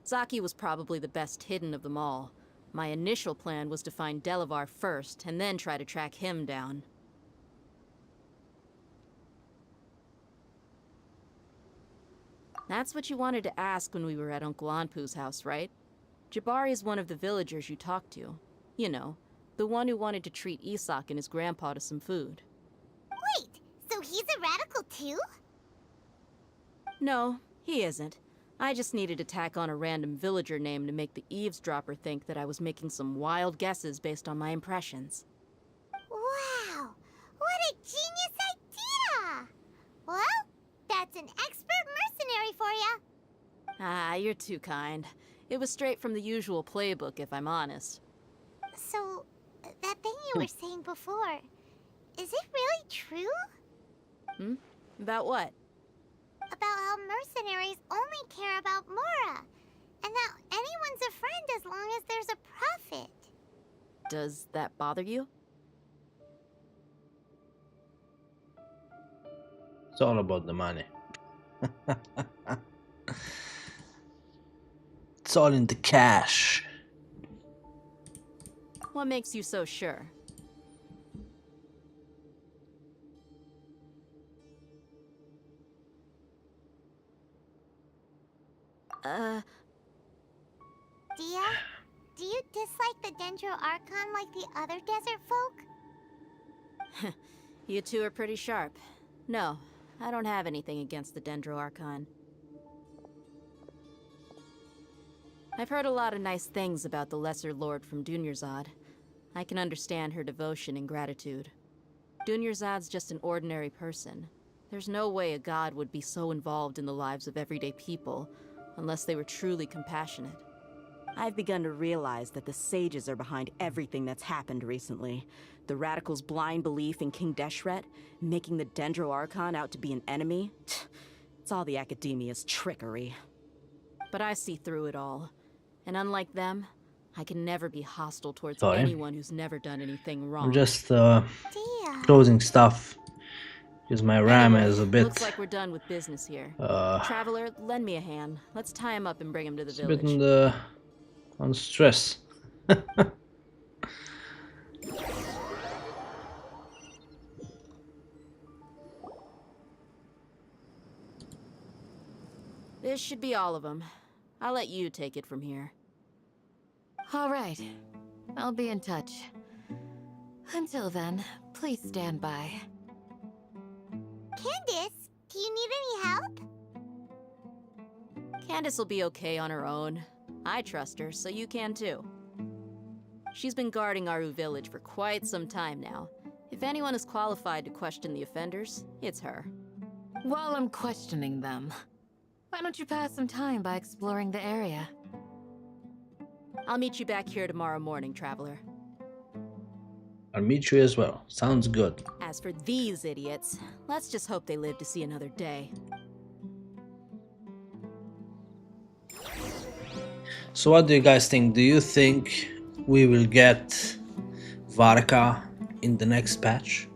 Zaki was probably the best hidden of them all. My initial plan was to find Delavar first, and then try to track him down. That's what you wanted to ask when we were at Uncle Anpu's house, right? Jabari is one of the villagers you talked to. You know, the one who wanted to treat Isak and his grandpa to some food. Wait, so he's a radical too? No, he isn't. I just needed to tack on a random villager name to make the eavesdropper think that I was making some wild guesses based on my impressions. Wow, what a genius idea! Well, that's an expert mercenary for you. Ah, you're too kind. It was straight from the usual playbook, if I'm honest. So, that thing you were saying before, is it really true? Hmm? About what? About how mercenaries only care about Mora, and that anyone's a friend as long as there's a profit. Does that bother you? it's all about the money. It's all in the cash. What makes you so sure? Dia, do you dislike the Dendro Archon like the other desert folk? You two are pretty sharp. No, I don't have anything against the Dendro Archon. I've heard a lot of nice things about the Lesser Lord from Dunyarzad. I can understand her devotion and gratitude. Dunyarzad's just an ordinary person. There's no way a god would be so involved in the lives of everyday people, unless they were truly compassionate. I've begun to realize that the sages are behind everything that's happened recently. The radicals' blind belief in King Deshret, making the Dendro Archon out to be an enemy. It's all the academia's trickery. But I see through it all. And unlike them, I can never be hostile towards Sorry. anyone who's never done anything wrong. I'm just closing stuff because my RAM Anyway, is a bit. looks like we're done with business here. Traveler, lend me a hand. Let's tie him up and bring him to the It's a bit village. on stress. This should be all of them. I'll let you take it from here. All right. I'll be in touch. Until then, please stand by. Candace, do you need any help? Candace will be okay on her own. I trust her, so you can too. She's been guarding Aru village for quite some time now. If anyone is qualified to question the offenders, it's her. While I'm questioning them, why don't you pass some time by exploring the area? I'll meet you back here tomorrow morning, Traveler. I'll meet you as well. Sounds good. As for these idiots, let's just hope they live to see another day. So what do you guys think? Do you think we will get Varka in the next patch?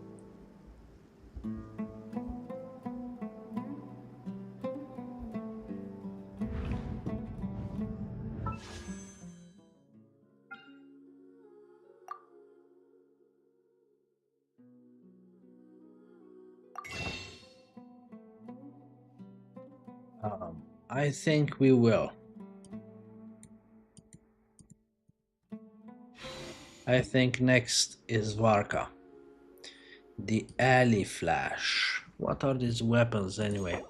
I think we will. I think next is Varka. The alley flash. What are these weapons anyway?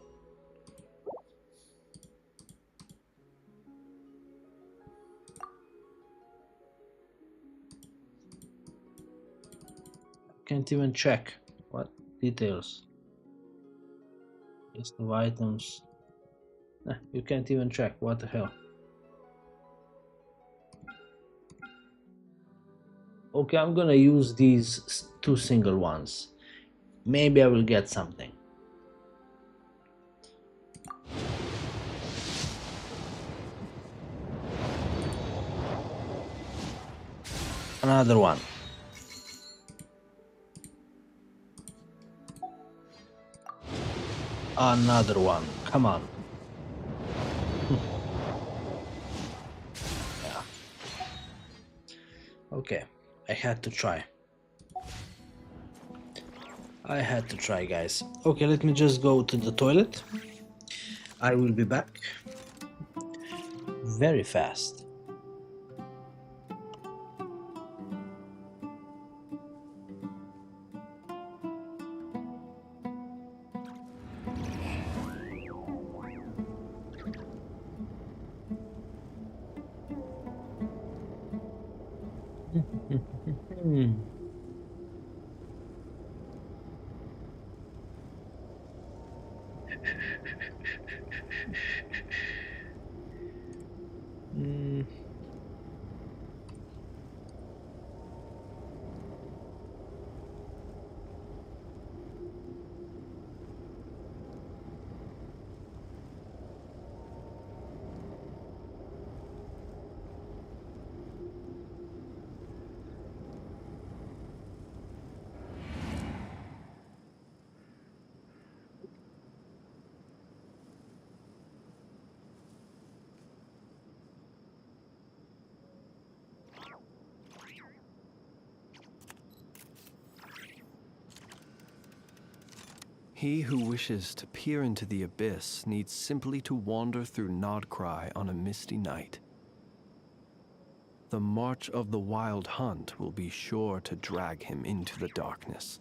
Can't even check. What details? List of items. You can't even check. What the hell? Okay, I'm gonna use these two single ones. Maybe I will get something. Another one. Another one. Come on. Yeah. Okay, I had to try. I had to try, guys. Okay, let me just go to the toilet. I will be back very fast. He who wishes to peer into the abyss needs simply to wander through Nodcry on a misty night. The march of the Wild Hunt will be sure to drag him into the darkness.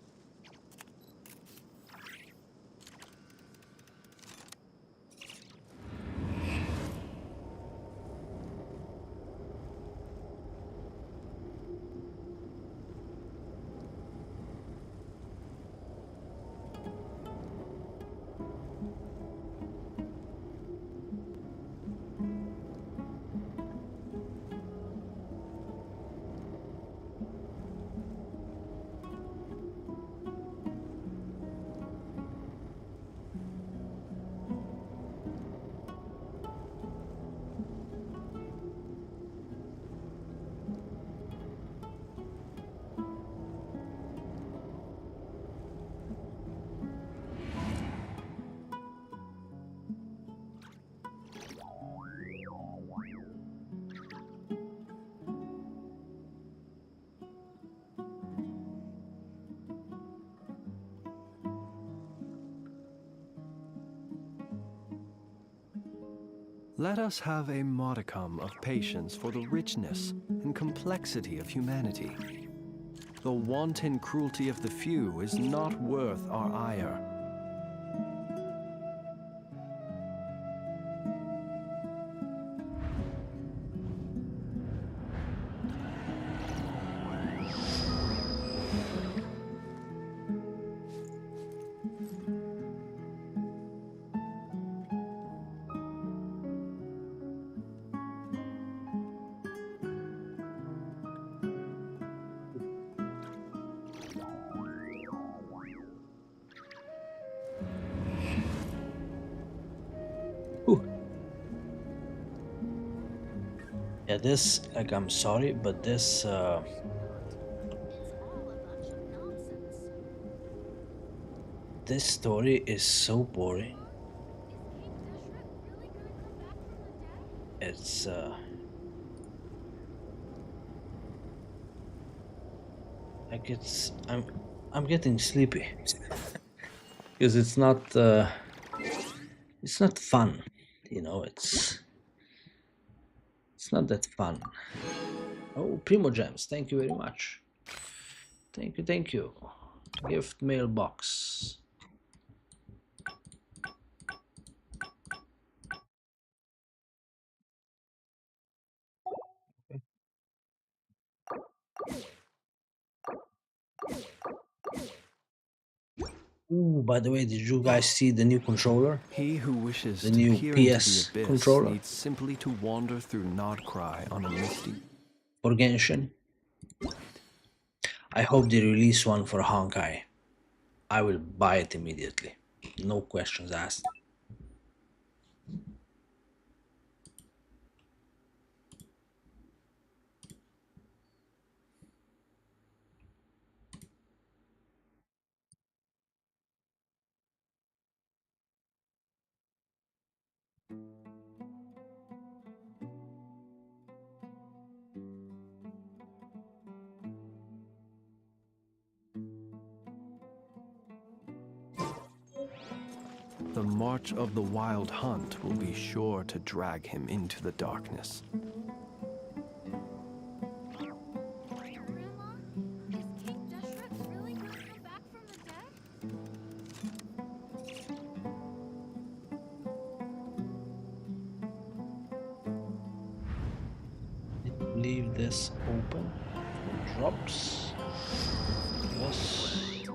Let us have a modicum of patience for the richness and complexity of humanity. The wanton cruelty of the few is not worth our ire. Yeah, this, like, I'm sorry, but this this story is so boring. It's like I'm getting sleepy. because it's not fun, you know. It's not that fun. Oh, Primo Gems, thank you very much. Thank you. Gift mailbox. Ooh, by the way, did you guys see the new controller? He who wishes The to new peer into the PS abyss controller needs simply to wander through Nodcry on a misty... for Genshin. I hope they release one for Honkai. I will buy it immediately. No questions asked. The march of the wild hunt will be sure to drag him into the darkness. Grandma, is King Deshret really gonna come back from the dead? Leave this open for drops. Yes. It's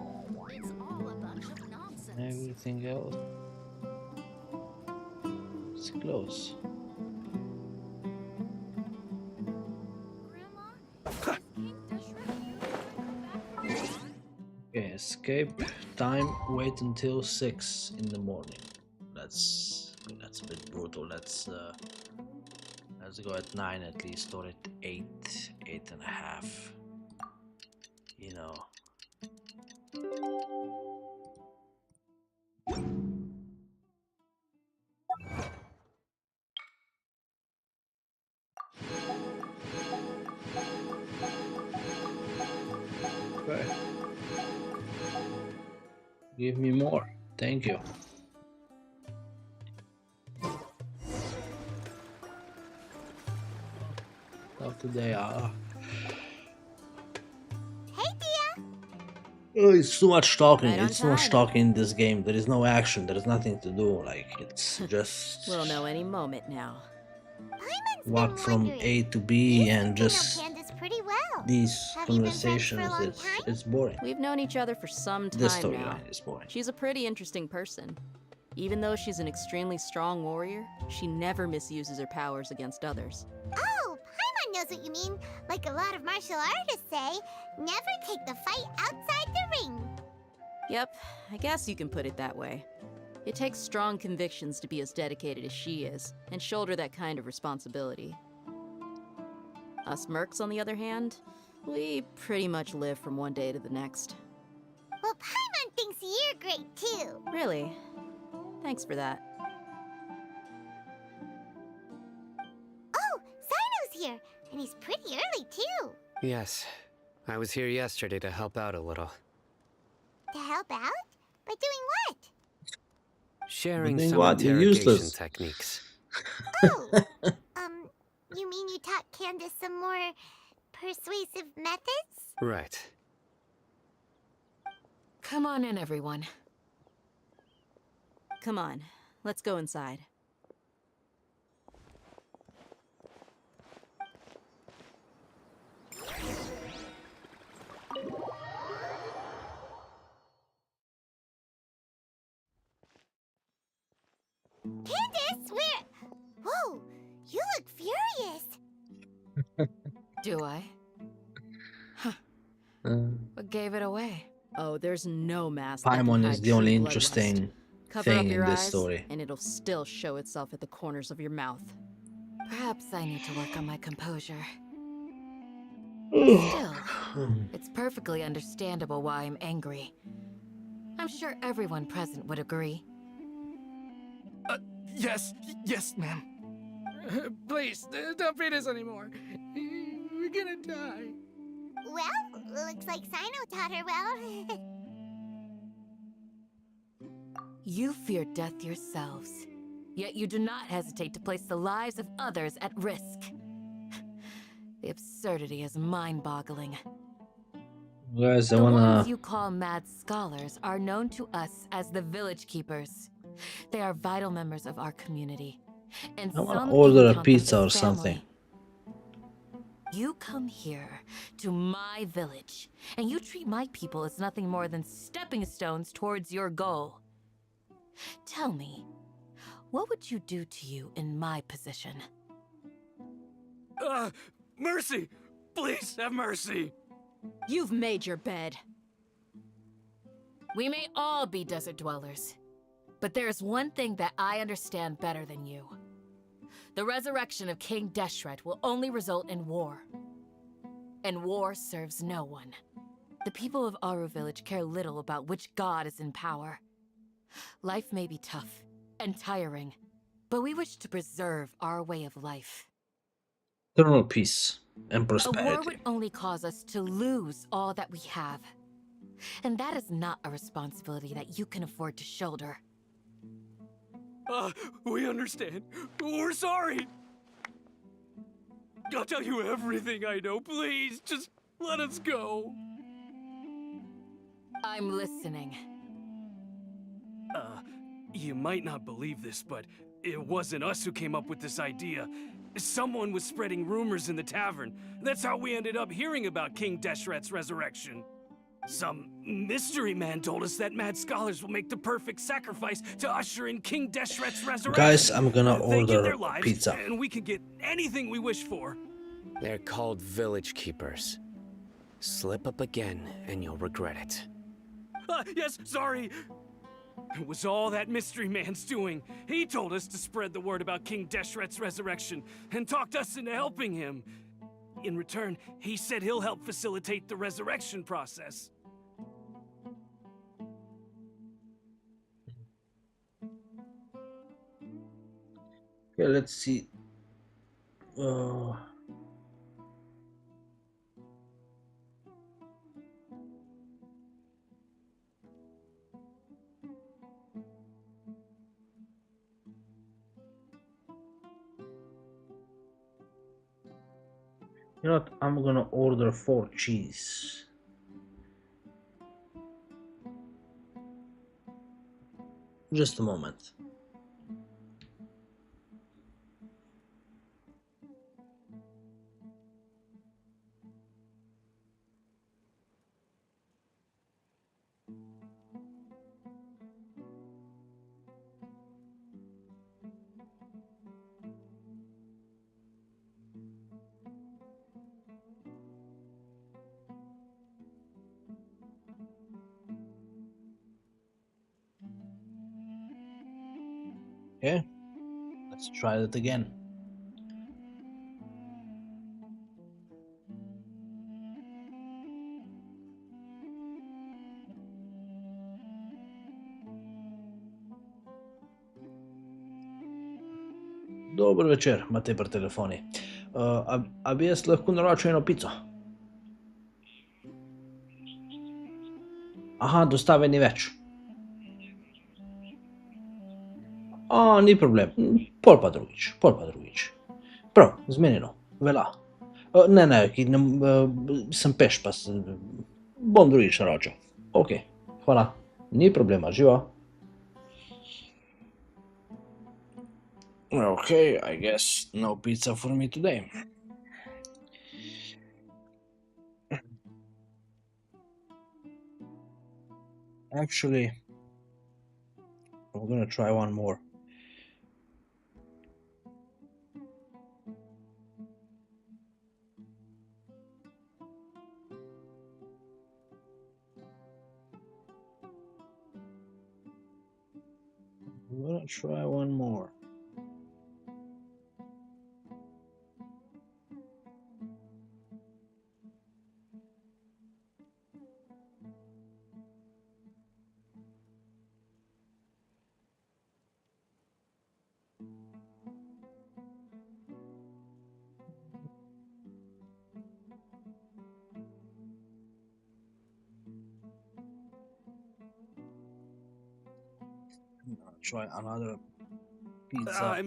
all a bunch of nonsense. Everything else. It's close. Okay, escape time. Wait until 6 in the morning. That's a bit brutal. Let's go at 9 at least, or at 8, 8.5. You know. Okay. Give me more. Thank you. Not today, Hey, Dia! Oh, it's too much talking. Right on It's too much time. talking in this game. There is no action. There is nothing to do. Like, it's just We'll know any moment now. walk from A to B and just Candace pretty well. these Have you been friends for a conversations. long It's boring. We've known each other for some This time now. storyline is boring. She's a pretty interesting person. Even though she's an extremely strong warrior, she never misuses her powers against others. Oh, Paimon knows what you mean. Like a lot of martial artists say, never take the fight outside the ring. Yep, I guess you can put it that way. It takes strong convictions to be as dedicated as she is, and shoulder that kind of responsibility. Us mercs, on the other hand, we pretty much live from one day to the next. Well, Paimon thinks you're great too. Really? Thanks for that. Oh, Sino's here, and he's pretty early too. Yes, I was here yesterday to help out a little. To help out? By doing what? Sharing Doing some what? You're interrogation useless. techniques. Oh, you mean you taught Candace some more persuasive methods? Right. Come on in, everyone. Come on, let's go inside. Candace, where? Whoa, you look furious. Do I? What gave it away? Oh, there's no mask that can Paimon hide is the true only bloodlust. interesting Cover up thing in your this eyes, story. and it'll still show itself at the corners of your mouth. Perhaps I need to work on my composure. Still, it's perfectly understandable why I'm angry. I'm sure everyone present would agree. Yes, ma'am. Please, don't feed us anymore. We're gonna die. Well, looks like Sino taught her well. You fear death yourselves, yet you do not hesitate to place the lives of others at risk. The absurdity is mind-boggling. Guys, I The ones wanna... you call mad scholars are known to us as the Village Keepers. They are vital members of our community, and I wanna some even order a count them pizza or as something. family. You come here to my village, and you treat my people as nothing more than stepping stones towards your goal. Tell me, what would you do to you in my position? Mercy! Please have mercy! You've made your bed. We may all be desert dwellers, but there's one thing that I understand better than you. The resurrection of King Deshret will only result in war. And war serves no one. The people of Aru Village care little about which god is in power. Life may be tough and tiring, but we wish to preserve our way of life. Eternal peace and A war prosperity. would only cause us to lose all that we have. And that is not a responsibility that you can afford to shoulder. We understand. We're sorry. I'll tell you everything I know. Please, just let us go. I'm listening. You might not believe this, but it wasn't us who came up with this idea. Someone was spreading rumors in the tavern. That's how we ended up hearing about King Deshret's resurrection. Some mystery man told us that mad scholars will make the perfect sacrifice to usher in King Deshret's resurrection. Guys, I'm gonna They give order their lives, pizza. and we can get anything we wish for. They're called Village Keepers. Slip up again, and you'll regret it. Yes, sorry. It was all that mystery man's doing. He told us to spread the word about King Deshret's resurrection and talked us into helping him. In return, he said he'll help facilitate the resurrection process. Okay, let's see. You know what? I'm gonna order 4 cheese. Just a moment. Okay, let's try it again. Dober večer, Matej pri telefoni. A bi jaz lahko naročil eno pico? Aha, dostave ni več. Ni problem. Pol pa drugič. Prav, zmenjeno. Velja. Ne, sem peš, pa bom drugič naročil. Ok, hvala. Ni problema, živo. Okay, I guess no pizza for me today. Actually, I'm gonna try one more. try another pizza.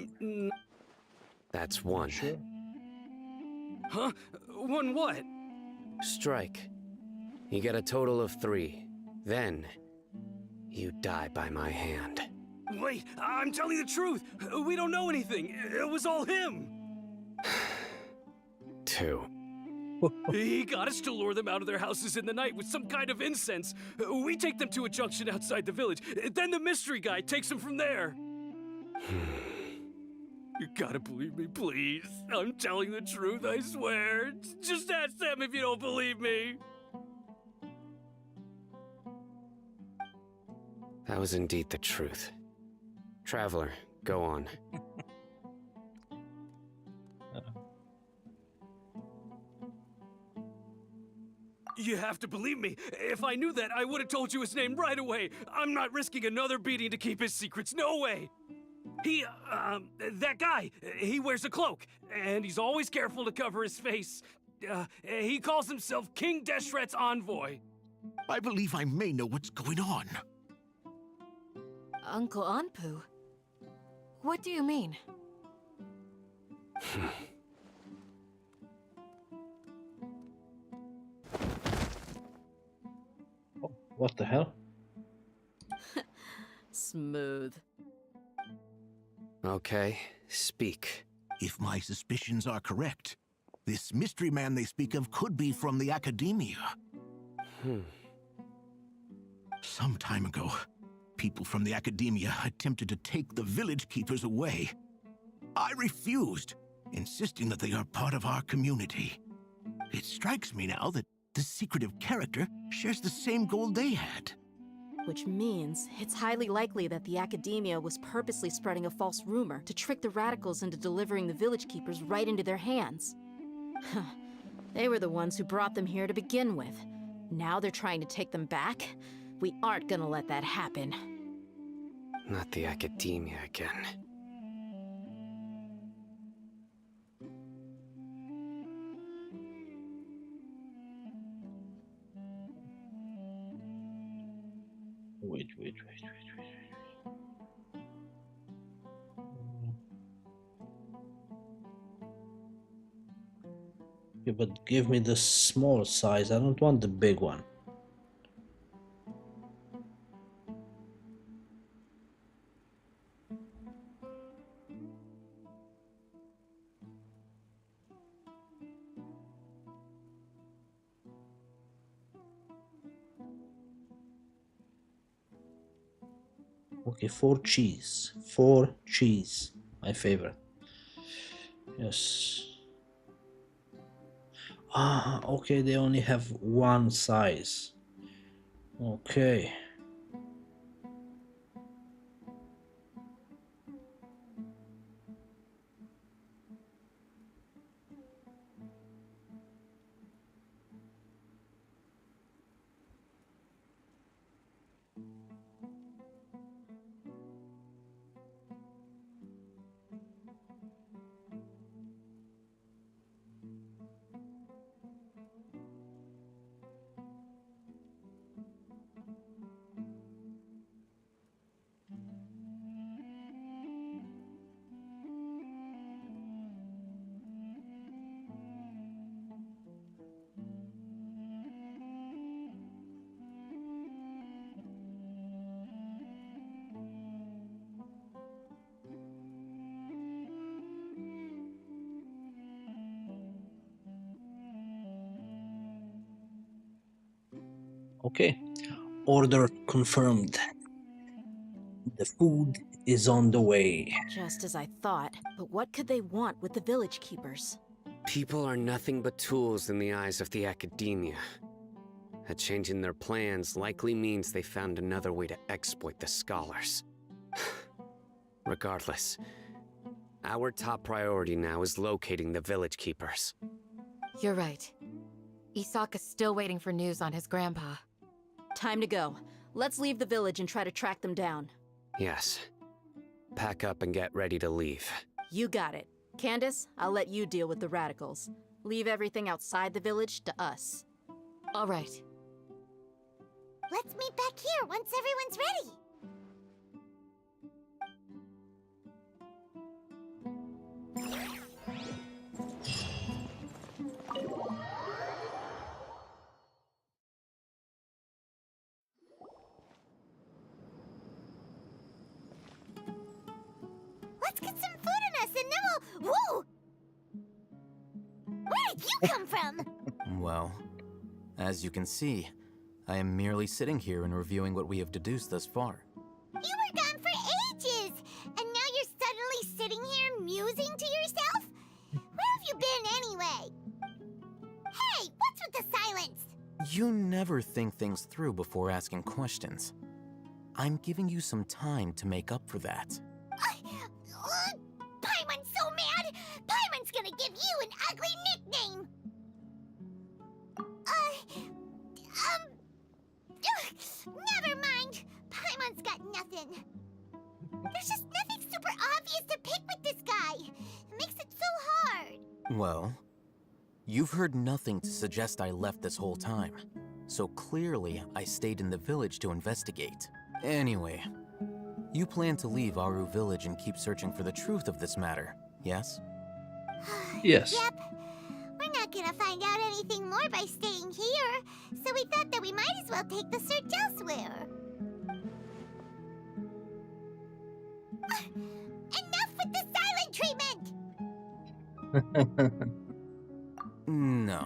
That's one. Sure. Huh? One what? Strike. You get a total of 3. Then, you die by my hand. Wait, I'm telling the truth. We don't know anything. It was all him. 2. He got us to lure them out of their houses in the night with some kind of incense. We take them to a junction outside the village. Then the mystery guy takes them from there. You gotta believe me, please. I'm telling the truth, I swear. Just ask them if you don't believe me. That was indeed the truth. Traveler, go on. You have to believe me. If I knew that, I would have told you his name right away. I'm not risking another beating to keep his secrets. No way. That guy, he wears a cloak, and he's always careful to cover his face. He calls himself King Deshret's envoy. I believe I may know what's going on. Uncle Anpu? What do you mean? Oh, what the hell? Smooth. Okay, speak. If my suspicions are correct, this mystery man they speak of could be from the Academia. Some time ago, people from the Academia attempted to take the village keepers away. I refused, insisting that they are part of our community. It strikes me now that this secretive character shares the same goal they had. Which means it's highly likely that the Academia was purposely spreading a false rumor to trick the radicals into delivering the village keepers right into their hands. They were the ones who brought them here to begin with. Now they're trying to take them back? We aren't gonna let that happen. Not the Academia again. Wait. Yeah, but give me the small size. I don't want the big one. Okay, 4 cheese. 4 cheese. My favorite. Yes. Ah, okay, they only have one size. Okay. Okay, order confirmed. The food is on the way. Just as I thought. But what could they want with the village keepers? People are nothing but tools in the eyes of the Academia. A change in their plans likely means they found another way to exploit the scholars. Regardless, our top priority now is locating the village keepers. You're right. Isak is still waiting for news on his grandpa. Time to go. Let's leave the village and try to track them down. Yes. Pack up and get ready to leave. You got it. Candace, I'll let you deal with the radicals. Leave everything outside the village to us. All right. Let's meet back here once everyone's ready. Whoa! Where did you come from? Well, as you can see, I am merely sitting here and reviewing what we have deduced thus far. You were gone for ages, and now you're suddenly sitting here musing to yourself? Where have you been anyway? Hey, what's with the silence? You never think things through before asking questions. I'm giving you some time to make up for that. Paimon's so mad! Paimon's gonna give you an ugly nickname! Never mind. Paimon's got nothing. There's just nothing super obvious to pick with this guy. It makes it so hard. Well, you've heard nothing to suggest I left this whole time. So clearly, I stayed in the village to investigate. Anyway, you plan to leave Aru Village and keep searching for the truth of this matter, yes? Yes. Yep. We're not gonna find out anything more by staying here, so we thought that we might as well take the search elsewhere. Enough with the silent treatment! No.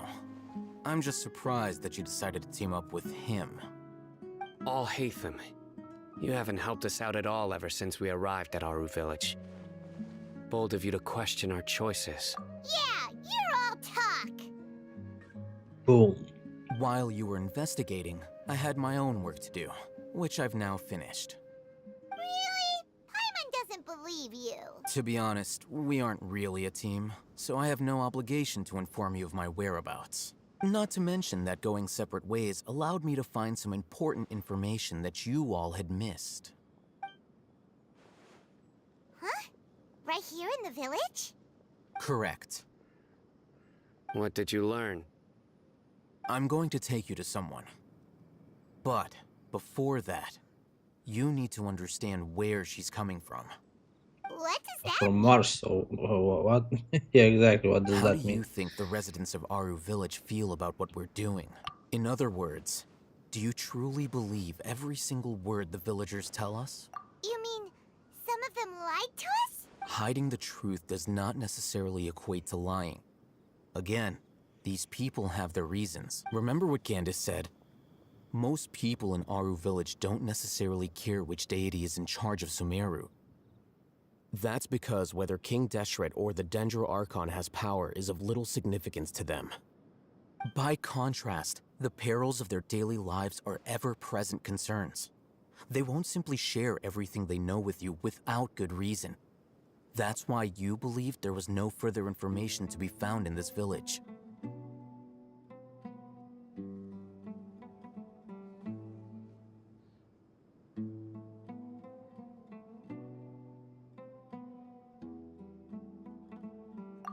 I'm just surprised that you decided to team up with him. Alhaitham, you haven't helped us out at all ever since we arrived at Aru Village. Bold of you to question our choices. Yeah, you're all talk! Boom. While you were investigating, I had my own work to do, which I've now finished. Really? Paimon doesn't believe you. To be honest, we aren't really a team, so I have no obligation to inform you of my whereabouts. Not to mention that going separate ways allowed me to find some important information that you all had missed. Huh? Right here in the village? Correct. What did you learn? I'm going to take you to someone. But before that, you need to understand where she's coming from. What does that From Mars. What? Yeah, exactly. What does How that do mean? you think the residents of Aru Village feel about what we're doing? In other words, do you truly believe every single word the villagers tell us? You mean some of them lied to us? Hiding the truth does not necessarily equate to lying. Again, these people have their reasons. Remember what Candace said? Most people in Aru Village don't necessarily care which deity is in charge of Sumeru. That's because whether King Deshret or the Dendro Archon has power is of little significance to them. By contrast, the perils of their daily lives are ever-present concerns. They won't simply share everything they know with you without good reason. That's why you believed there was no further information to be found in this village.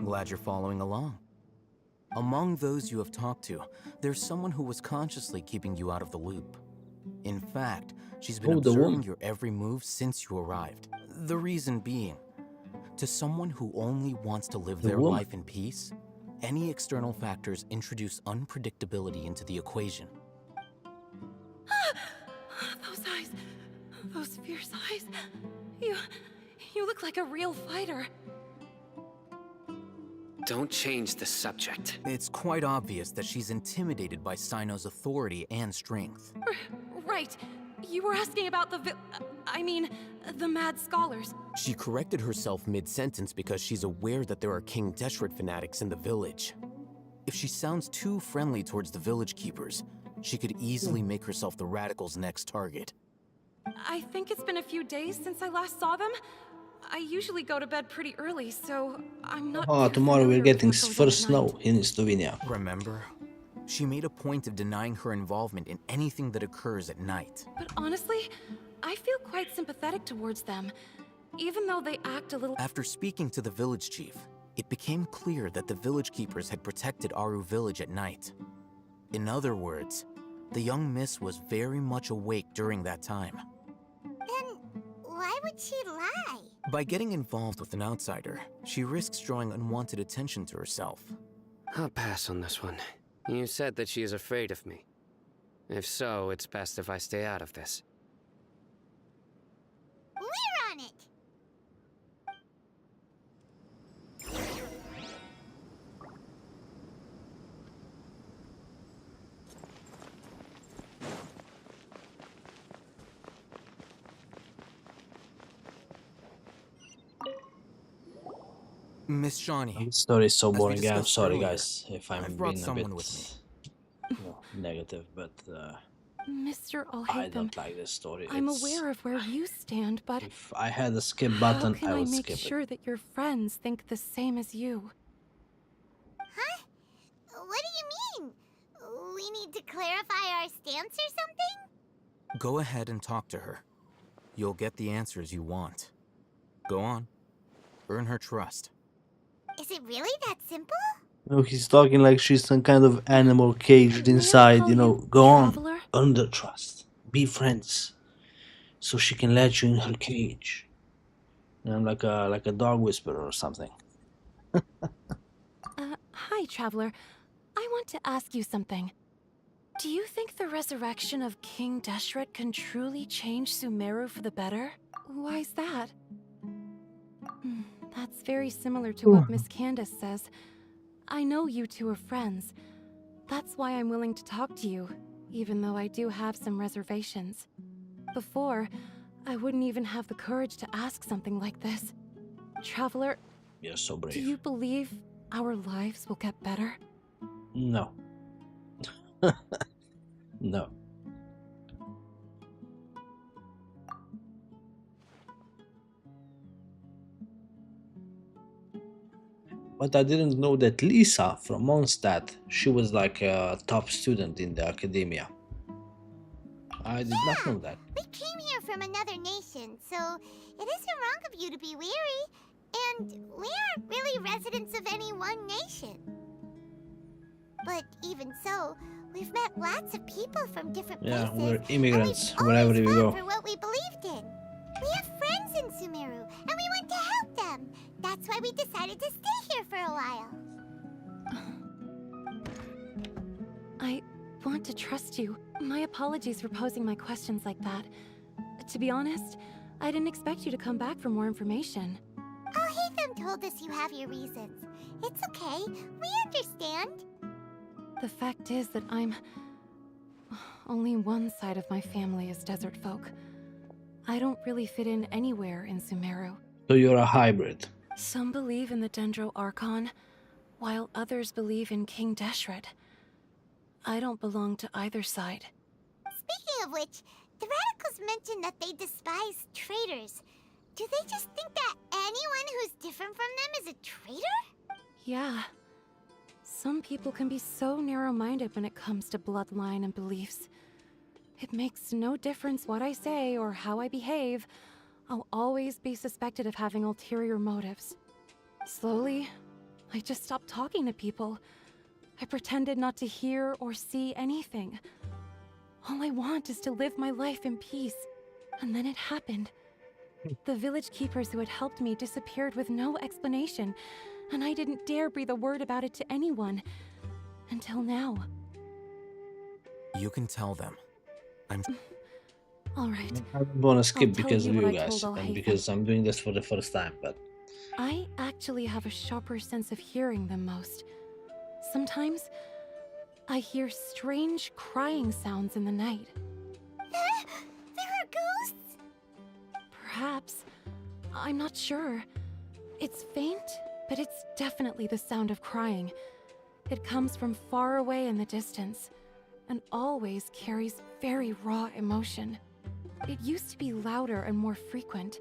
Glad you're following along. Among those you have talked to, there's someone who was consciously keeping you out of the loop. In fact, she's been the observing woman. your every move since you arrived. The reason being, to someone who only wants to live The their woman. life in peace, any external factors introduce unpredictability into the equation. Those eyes. Those fierce eyes. You look like a real fighter. Don't change the subject. It's quite obvious that she's intimidated by Sino's authority and strength. Right. You were asking about the mad scholars. She corrected herself mid-sentence because she's aware that there are King Deshret fanatics in the village. If she sounds too friendly towards the village keepers, she could easily make herself the radicals' next target. I think it's been a few days since I last saw them. I usually go to bed pretty early, so I'm not. Oh, too tomorrow we're familiar with getting what goes on first at night. snow in Slovenia. Remember? She made a point of denying her involvement in anything that occurs at night. But honestly, I feel quite sympathetic towards them, even though they act a little. After speaking to the village chief, it became clear that the village keepers had protected Aru Village at night. In other words, the young miss was very much awake during that time. Then why would she lie? By getting involved with an outsider, she risks drawing unwanted attention to herself. I'll pass on this one. You said that she is afraid of me. If so, it's best if I stay out of this. We're on it! Miss Shawnee. This story is so As we boring. I'm discussed sorry, earlier, guys, if I'm I've brought being a bit, someone with me. negative, but Mr. I O'Hatham, don't like this story. I'm aware of where you stand, but If I had a skip how button, can I I would make skip it. sure that your friends think the same as you? Huh? What do you mean? We need to clarify our stance or something? Go ahead and talk to her. You'll get the answers you want. Go on. Earn her trust. Is it really that simple? No, he's talking like she's some kind of animal caged inside. You know, go on, Traveler? earn the trust, be friends, so she can let you in her cage. And I'm like a dog whisperer or something. Hi, Traveler. I want to ask you something. Do you think the resurrection of King Deshret can truly change Sumeru for the better? Why's that? That's very similar to what Miss Candace says. I know you two are friends. That's why I'm willing to talk to you, even though I do have some reservations. Before, I wouldn't even have the courage to ask something like this. Traveler, You're so brave. do you believe our lives will get better? No. No. But I didn't know that Lisa from Mondstadt, she was like a top student in the academia. I did not know that. We came here from another nation, so it isn't wrong of you to be weary. And we aren't really residents of any one nation. But even so, we've met lots of people from different Yeah, places. we're immigrants and wherever we've we always go. fought for what we believed in. We have friends in Sumeru, and we want to help them. That's why we decided to stay here for a while. I want to trust you. My apologies for posing my questions like that. To be honest, I didn't expect you to come back for more information. O'Hatham told us you have your reasons. It's okay. We understand. The fact is that only one side of my family is desert folk. I don't really fit in anywhere in Sumeru. So you're a hybrid. Some believe in the Dendro Archon, while others believe in King Deshret. I don't belong to either side. Speaking of which, the radicals mentioned that they despise traitors. Do they just think that anyone who's different from them is a traitor? Yeah. Some people can be so narrow-minded when it comes to bloodline and beliefs. It makes no difference what I say or how I behave. I'll always be suspected of having ulterior motives. Slowly, I just stopped talking to people. I pretended not to hear or see anything. All I want is to live my life in peace. And then it happened. The village keepers who had helped me disappeared with no explanation, and I didn't dare breathe a word about it to anyone. Until now. You can tell them. All right. I don't want to skip I'll tell because you of what you I guys, told and O'Hatham. because I'm doing this for the first time, but I actually have a sharper sense of hearing than most. Sometimes, I hear strange crying sounds in the night. There are ghosts? Perhaps. I'm not sure. It's faint, but it's definitely the sound of crying. It comes from far away in the distance, and always carries very raw emotion. It used to be louder and more frequent,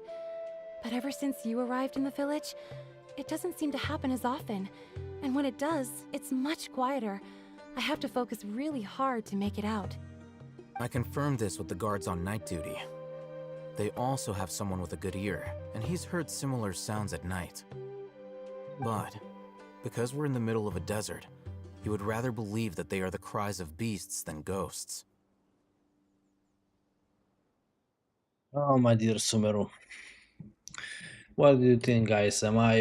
but ever since you arrived in the village, it doesn't seem to happen as often, and when it does, it's much quieter. I have to focus really hard to make it out. I confirmed this with the guards on night duty. They also have someone with a good ear, and he's heard similar sounds at night. But, because we're in the middle of a desert, he would rather believe that they are the cries of beasts than ghosts. oh my dear Sumeru. What do you think, guys? Am I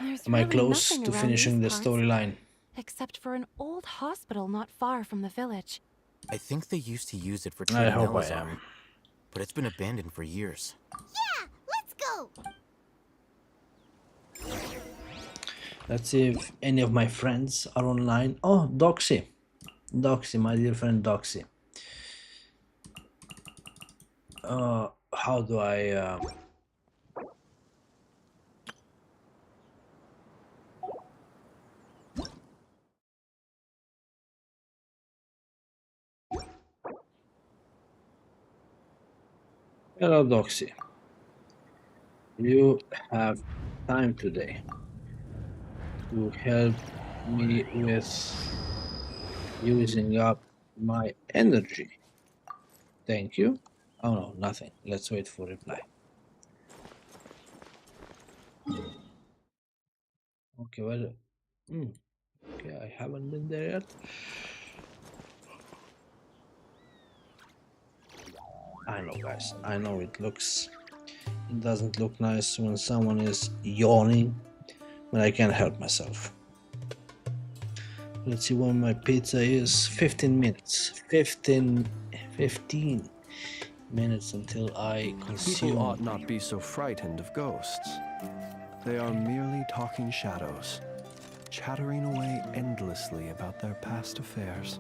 There's am I really close nothing to around finishing the these parts, storyline? except for an old hospital not far from the village. I think they used to use it for I treating hope I Elazar, am. but it's been abandoned for years. Yeah, let's go. Let's see if any of my friends are online. Oh, Doxy. Doxy, my dear friend Doxy. How do I Hello, Doxy. You have time today to help me with using up my energy. Thank you. Oh no, nothing. Let's wait for reply. Okay, well, okay, I haven't been there yet. I know, guys. I know it doesn't look nice when someone is yawning, but I can't help myself. Let's see when my pizza is. 15 minutes. 15 minutes until I consume. People ought not be so frightened of ghosts. They are merely talking shadows, chattering away endlessly about their past affairs.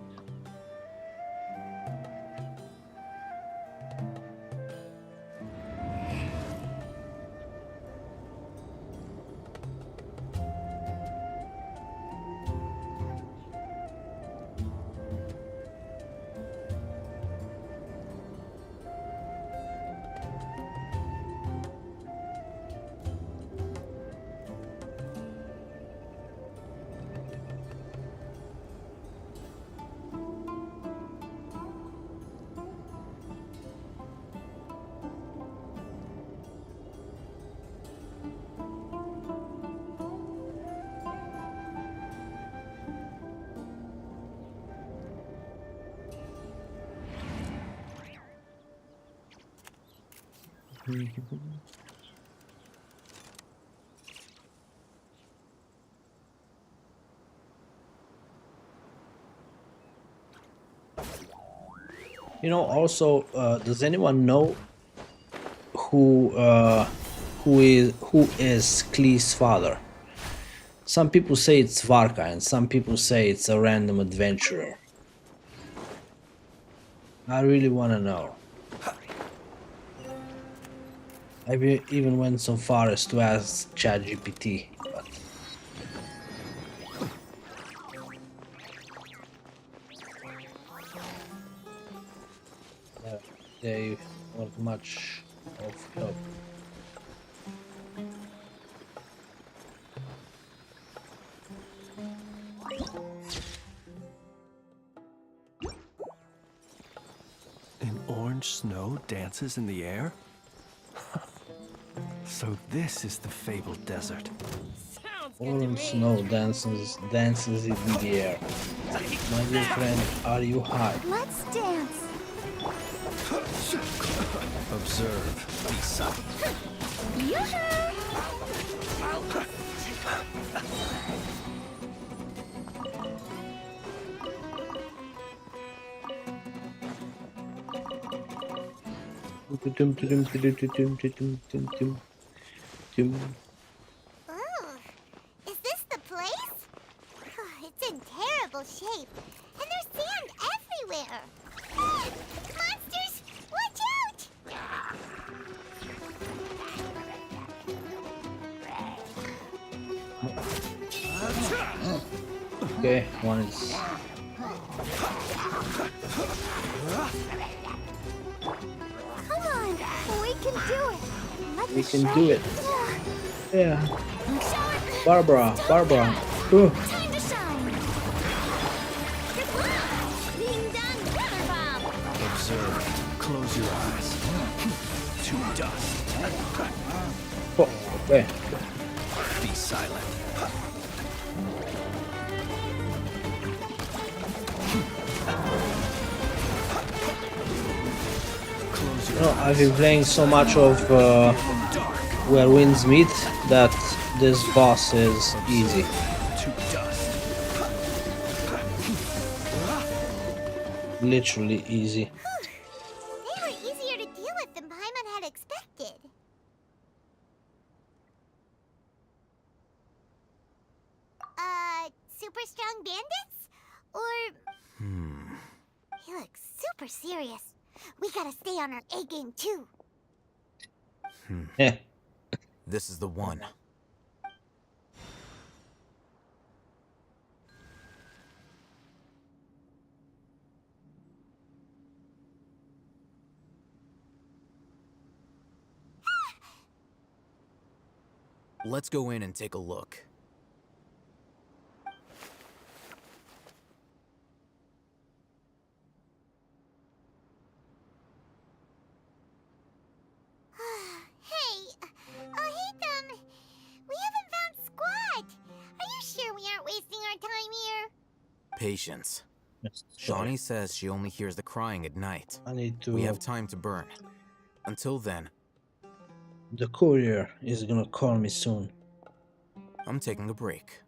You know, also, does anyone know who who is Klee's father? Some people say it's Varka, and some people say it's a random adventurer. I really want to know. I even went so far as to ask ChatGPT, but they weren't much of help. An orange snow dances in the air? So this is the fabled desert. Orange snow dances in the air. My dear friend, are you high? Let's dance. Observe, Lisa. Oh, is this the place? It's in terrible shape, and there's sand everywhere. Monsters, watch out! Okay, one is. Come on, we can do it. Let We me can show do you. it. Yeah. Barbara. Ooh. Time to shine. Being done, Brother Bob. Observe. Close your eyes. To dust. Oh, okay. Be silent. Close You your know, eyes. I've been playing so much of Where Winds Meet that this boss is easy. To dust. Literally easy. They were easier to deal with than Paimon had expected. Super strong bandits? Or... He looks super serious. We gotta stay on our A game too. Yeah. This is the one. Let's go in and take a look. Hey, Ethan, we haven't found squat. Are you sure we aren't wasting our time here? Patience. Yes, Shawnee says she only hears the crying at night. I need to. We have time to burn. Until then, The courier is gonna call me soon. I'm taking a break.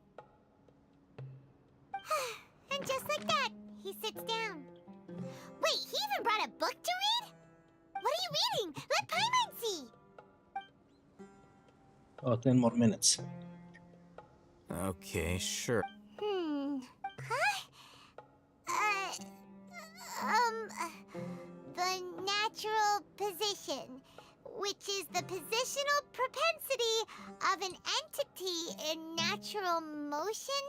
And just like that, he sits down. Wait, he even brought a book to read? What are you reading? Let Paimon see. Oh, 10 more minutes. Okay, sure. Huh? The natural position, which is the positional propensity of an entity in natural motion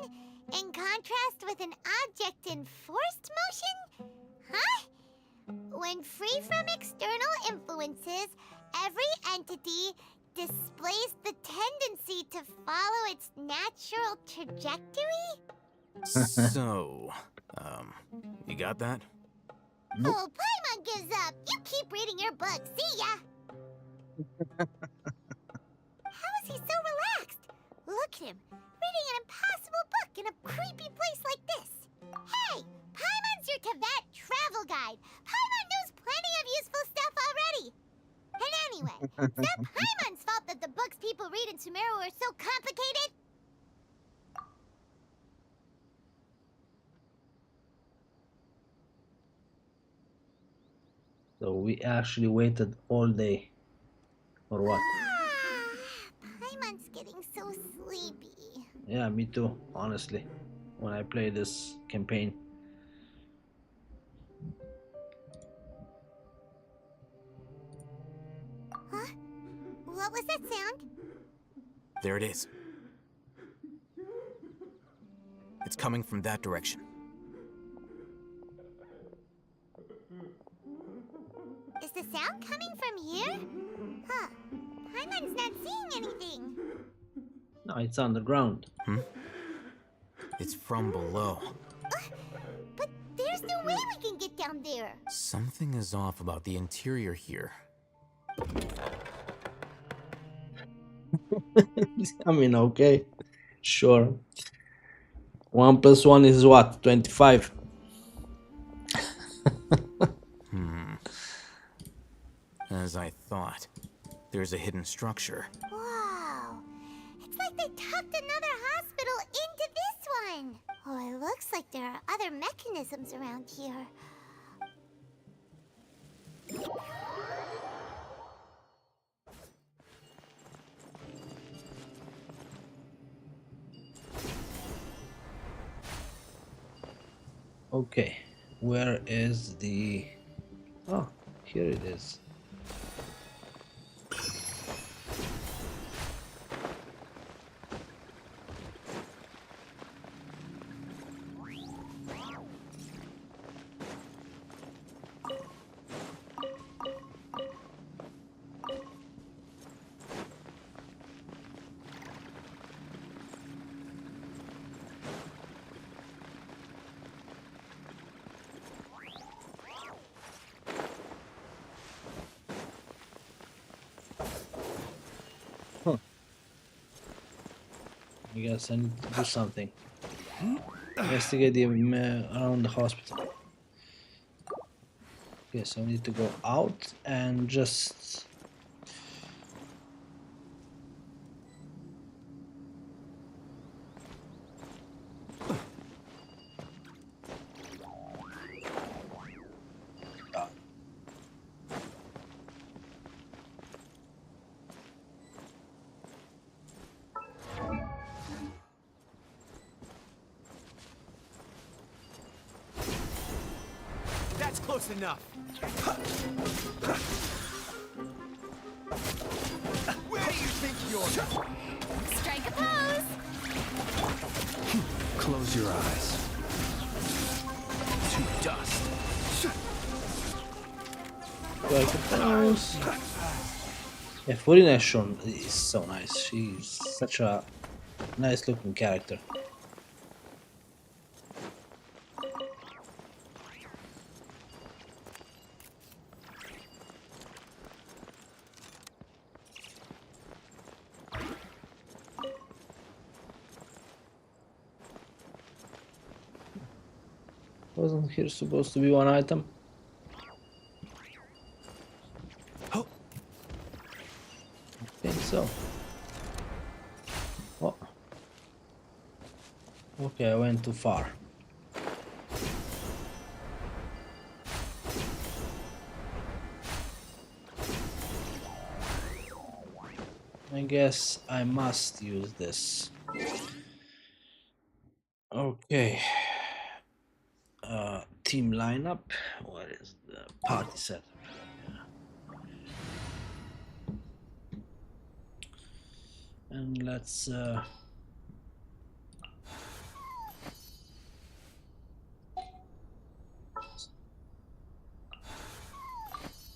in contrast with an object in forced motion? Huh? When free from external influences, every entity displays the tendency to follow its natural trajectory? So, you got that? Nope. Oh, Paimon gives up. You keep reading your book. See ya. How is he so relaxed? Look at him, reading an impossible book in a creepy place like this. Hey, Paimon's your Teyvat travel guide. Paimon knows plenty of useful stuff already. And anyway, it's not Paimon's fault that the books people read in Sumeru are so complicated. So we actually waited all day. Or what? Paimon's getting so sleepy. Yeah, me too, honestly. When I play this campaign. Huh? What was that sound? There it is. It's coming from that direction. Is the sound coming from here? Huh. Paimon's not seeing anything. No, it's underground. It's from below. But there's no way we can get down there. Something is off about the interior here. I mean, okay. Sure. 1 + 1 is what? 25. As I thought. There's a hidden structure. Wow. It's like they tucked another hospital into this one. Oh, it looks like there are other mechanisms around here. Okay. Where is the... Oh, here it is. I guess I need to do something. Investigate the around the hospital. Okay, so I need to go out and just... That's close enough. Where do you think you're... Strike a pose! Close your eyes. To dust. Like a mouse. Yeah, Furination is so nice. She's such a nice looking character. Wasn't here supposed to be one item? I think so. Oh. Okay, I went too far. I guess I must use this. Okay. Team lineup. What is the party setup? And let's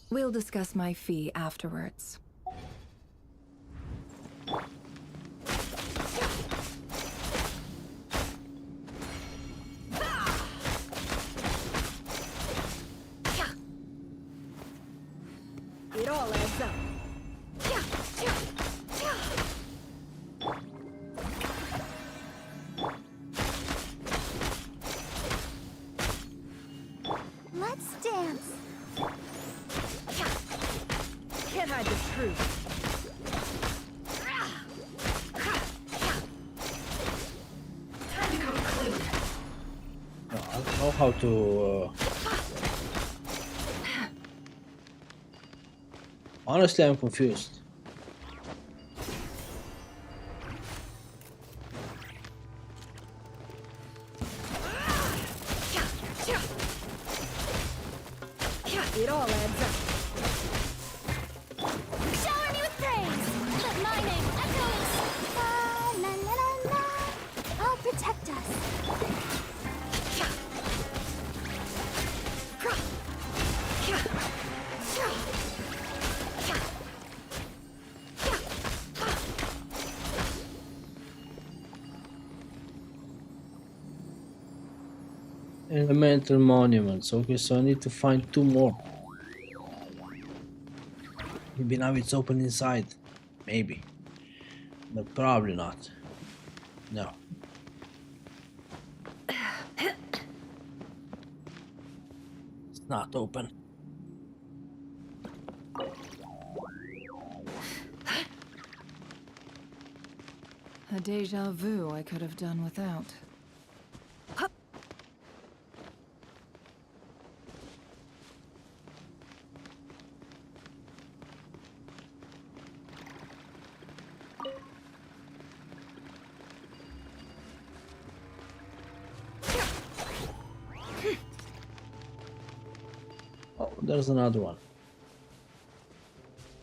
We'll discuss my fee afterwards. It all adds up. Let's dance. Can't hide the truth. Time to conclude. I don't know how to. Honestly, I'm confused. It all adds up. Shower me with praise. Let my name echoes. La la la la la. I'll protect us. Elemental monuments. Okay, so I need to find 2 more. Maybe now it's open inside. Maybe. But probably not. No. It's not open. A deja vu I could have done without. Oh, there's another one.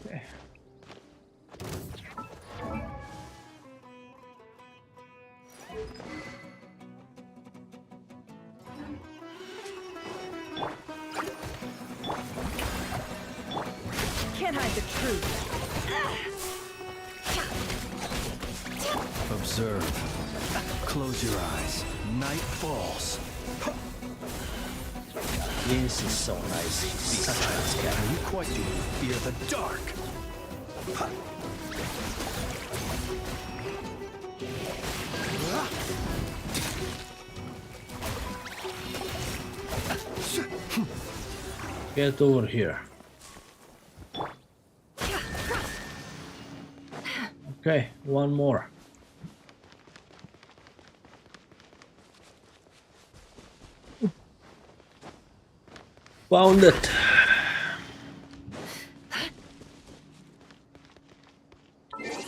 Okay. Can't hide the truth. Observe. Close your eyes. Night falls. This is so nice. Such a nice character. You quite do fear the dark. Get over here. Okay, one more. Found it.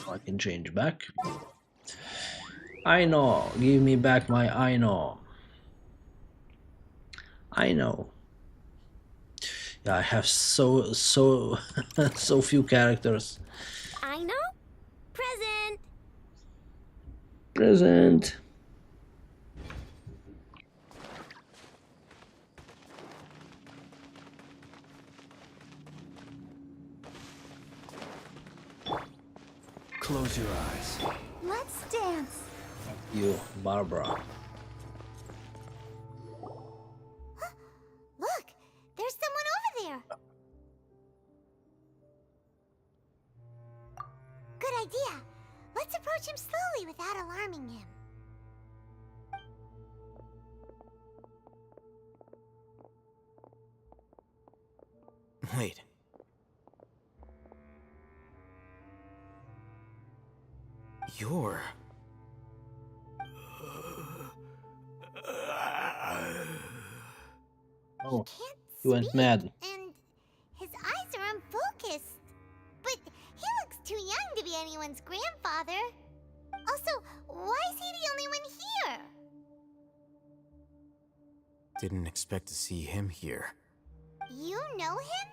I can change back. I know. Give me back my I know. I know. Yeah, I have so so few characters. I know. Present. Present. Close your eyes. Let's dance. You, Barbara. Look, there's someone over there. Good idea. Let's approach him slowly without alarming him. Wait. You're... Oh, you went mad. And his eyes are unfocused. But he looks too young to be anyone's grandfather. Also, why is he the only one here? Didn't expect to see him here. You know him?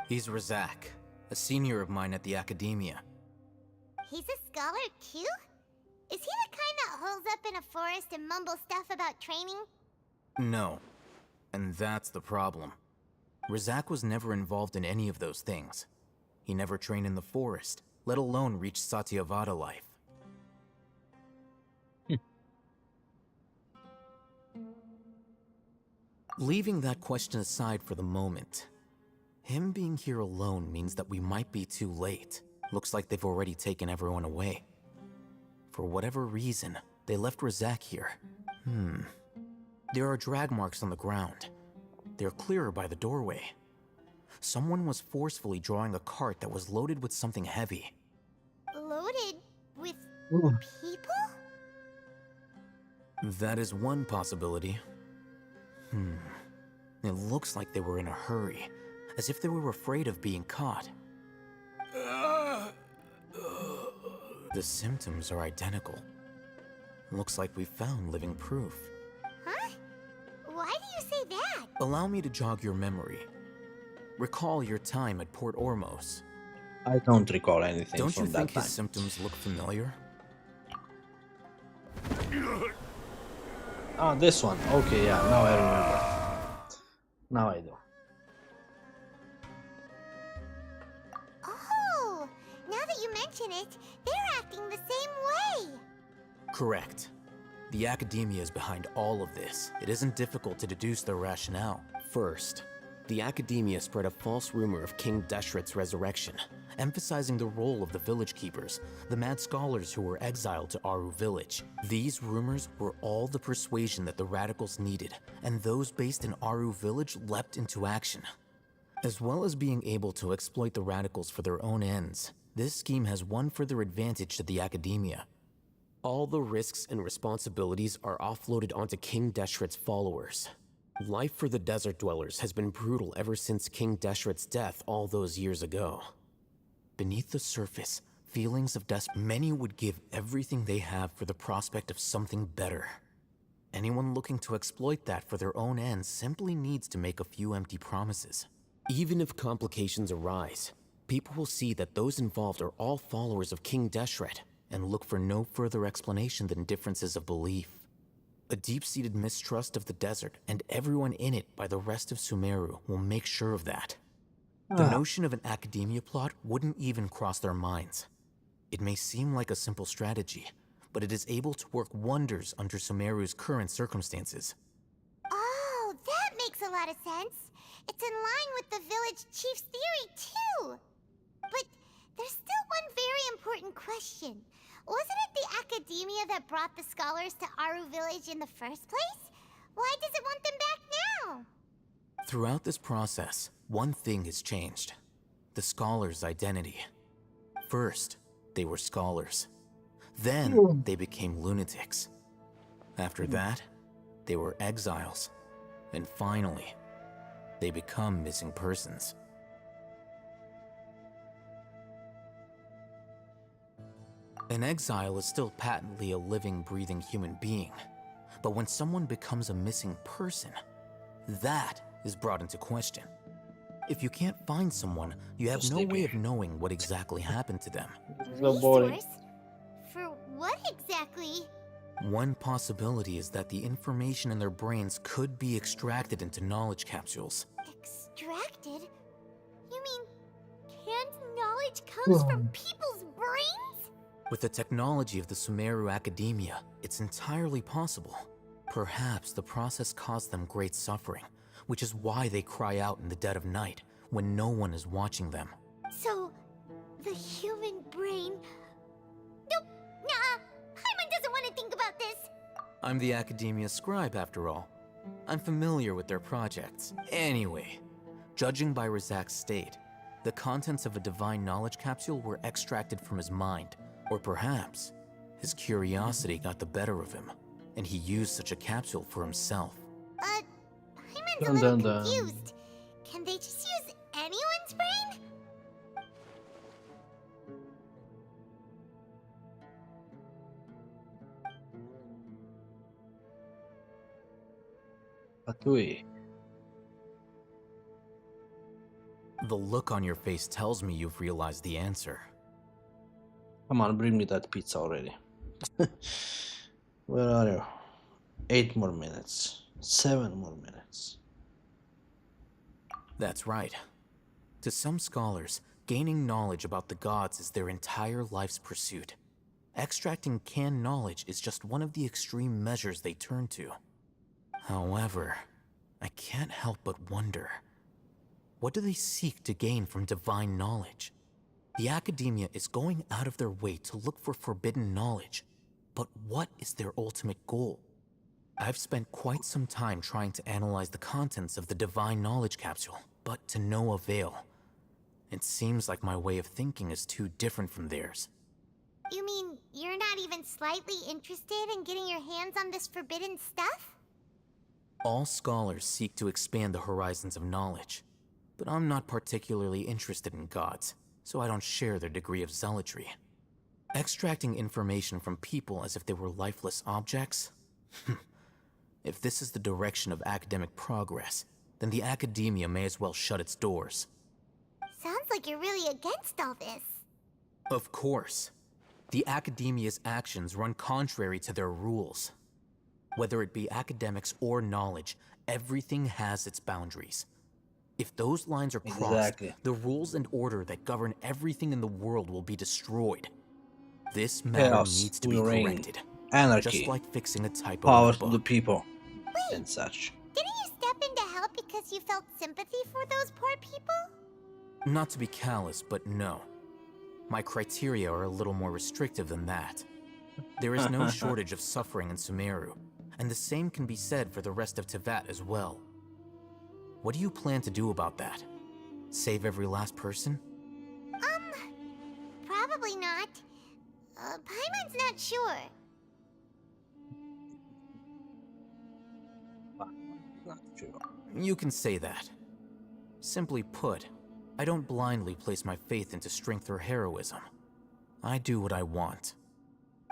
He's Razak, a senior of mine at the Academia. He's a scholar too? Is he the kind that holes up in a forest and mumbles stuff about training? No. And that's the problem. Razak was never involved in any of those things. He never trained in the forest, let alone reach Satyavada life. Leaving that question aside for the moment, him being here alone means that we might be too late. Looks like they've already taken everyone away. For whatever reason, they left Razak here. There are drag marks on the ground. They're clearer by the doorway. Someone was forcefully drawing a cart that was loaded with something heavy. Loaded with people? That is one possibility. It looks like they were in a hurry, as if they were afraid of being caught. The symptoms are identical. Looks like we found living proof. Huh? Why do you say that? Allow me to jog your memory. Recall your time at Port Ormos. I don't recall anything Don't from you that think time. his symptoms look familiar? Ah, this one. Okay, yeah, now I remember. Now I do. Oh, now that you mention it, they're acting the same way. Correct. The Academia is behind all of this. It isn't difficult to deduce their rationale. First, the Academia spread a false rumor of King Deshret's resurrection, emphasizing the role of the village keepers, the mad scholars who were exiled to Aru village. These rumors were all the persuasion that the radicals needed, and those based in Aru village leapt into action. As well as being able to exploit the radicals for their own ends, this scheme has one further advantage to the Academia. all the risks and responsibilities are offloaded onto King Deshret's followers. Life for the desert dwellers has been brutal ever since King Deshret's death all those years ago. Beneath the surface, feelings of many would give everything they have for the prospect of something better. Anyone looking to exploit that for their own ends simply needs to make a few empty promises. Even if complications arise, people will see that those involved are all followers of King Deshret, and look for no further explanation than differences of belief. A deep-seated mistrust of the desert and everyone in it by the rest of Sumeru will make sure of that. The notion of an academia plot wouldn't even cross their minds. It may seem like a simple strategy, but it is able to work wonders under Sumeru's current circumstances. Oh, that makes a lot of sense. It's in line with the village chief's theory, too. But there's still one very important question. Wasn't it the academia that brought the scholars to Aru village in the first place? Why does it want them back now? Throughout this process, one thing has changed. The scholars' identity. First, they were scholars. Then, they became lunatics. After that, they were exiles. And finally, they become missing persons. An exile is still patently a living, breathing human being. But when someone becomes a missing person, that is brought into question. If you can't find someone, you have no way of knowing what exactly happened to them. Resource? For what exactly? One possibility is that the information in their brains could be extracted into knowledge capsules. Extracted? You mean Canned knowledge comes from people's brains? With the technology of the Sumeru Academia, it's entirely possible. Perhaps the process caused them great suffering, which is why they cry out in the dead of night, when no one is watching them. So, the human brain... Nope, nah, Paimon doesn't want to think about this. I'm the Academia scribe, after all. I'm familiar with their projects. Anyway, judging by Razak's state, the contents of a divine knowledge capsule were extracted from his mind. Or perhaps, his curiosity got the better of him, and he used such a capsule for himself. Paimon's a little confused. Can they just use anyone's brain? Patui. The look on your face tells me you've realized the answer. Come on, bring me that pizza already. Where are you? 8 more minutes. 7 more minutes. That's right. To some scholars, gaining knowledge about the gods is their entire life's pursuit. Extracting canned knowledge is just one of the extreme measures they turn to. However, I can't help but wonder, what do they seek to gain from divine knowledge? The Academia is going out of their way to look for forbidden knowledge, but what is their ultimate goal? I've spent quite some time trying to analyze the contents of the divine knowledge capsule, but to no avail. It seems like my way of thinking is too different from theirs. You mean you're not even slightly interested in getting your hands on this forbidden stuff? All scholars seek to expand the horizons of knowledge, but I'm not particularly interested in gods, so I don't share their degree of zealotry. Extracting information from people as if they were lifeless objects? If this is the direction of academic progress, then the Academia may as well shut its doors. Sounds like you're really against all this. Of course. The Academia's actions run contrary to their rules. Whether it be academics or knowledge, everything has its boundaries. If those lines are crossed, the rules and order that govern everything in the world will be destroyed. This matter needs to be corrected. Anarchy. Just like fixing a typo Power in a to the book. people. And such. Didn't you step in to help because you felt sympathy for those poor people? Not to be callous, but no. My criteria are a little more restrictive than that. There is no shortage of suffering in Sumeru, and the same can be said for the rest of Teyvat as well. What do you plan to do about that? Save every last person? Probably not. Paimon's not sure. Not sure. You can say that. Simply put, I don't blindly place my faith into strength or heroism. I do what I want.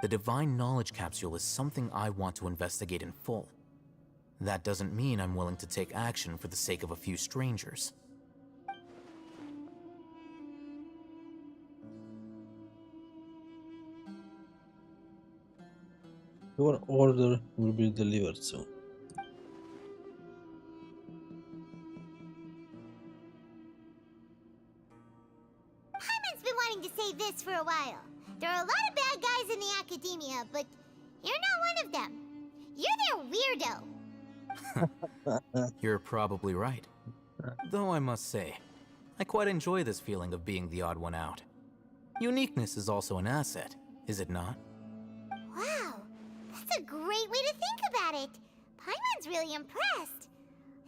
The divine knowledge capsule is something I want to investigate in full. That doesn't mean I'm willing to take action for the sake of a few strangers. Your order will be delivered soon. Paimon's been wanting to say this for a while. There are a lot of bad guys in the Academia, but you're not one of them. You're their weirdo. You're probably right. Though I must say, I quite enjoy this feeling of being the odd one out. Uniqueness is also an asset, is it not? Wow, that's a great way to think about it. Paimon's really impressed.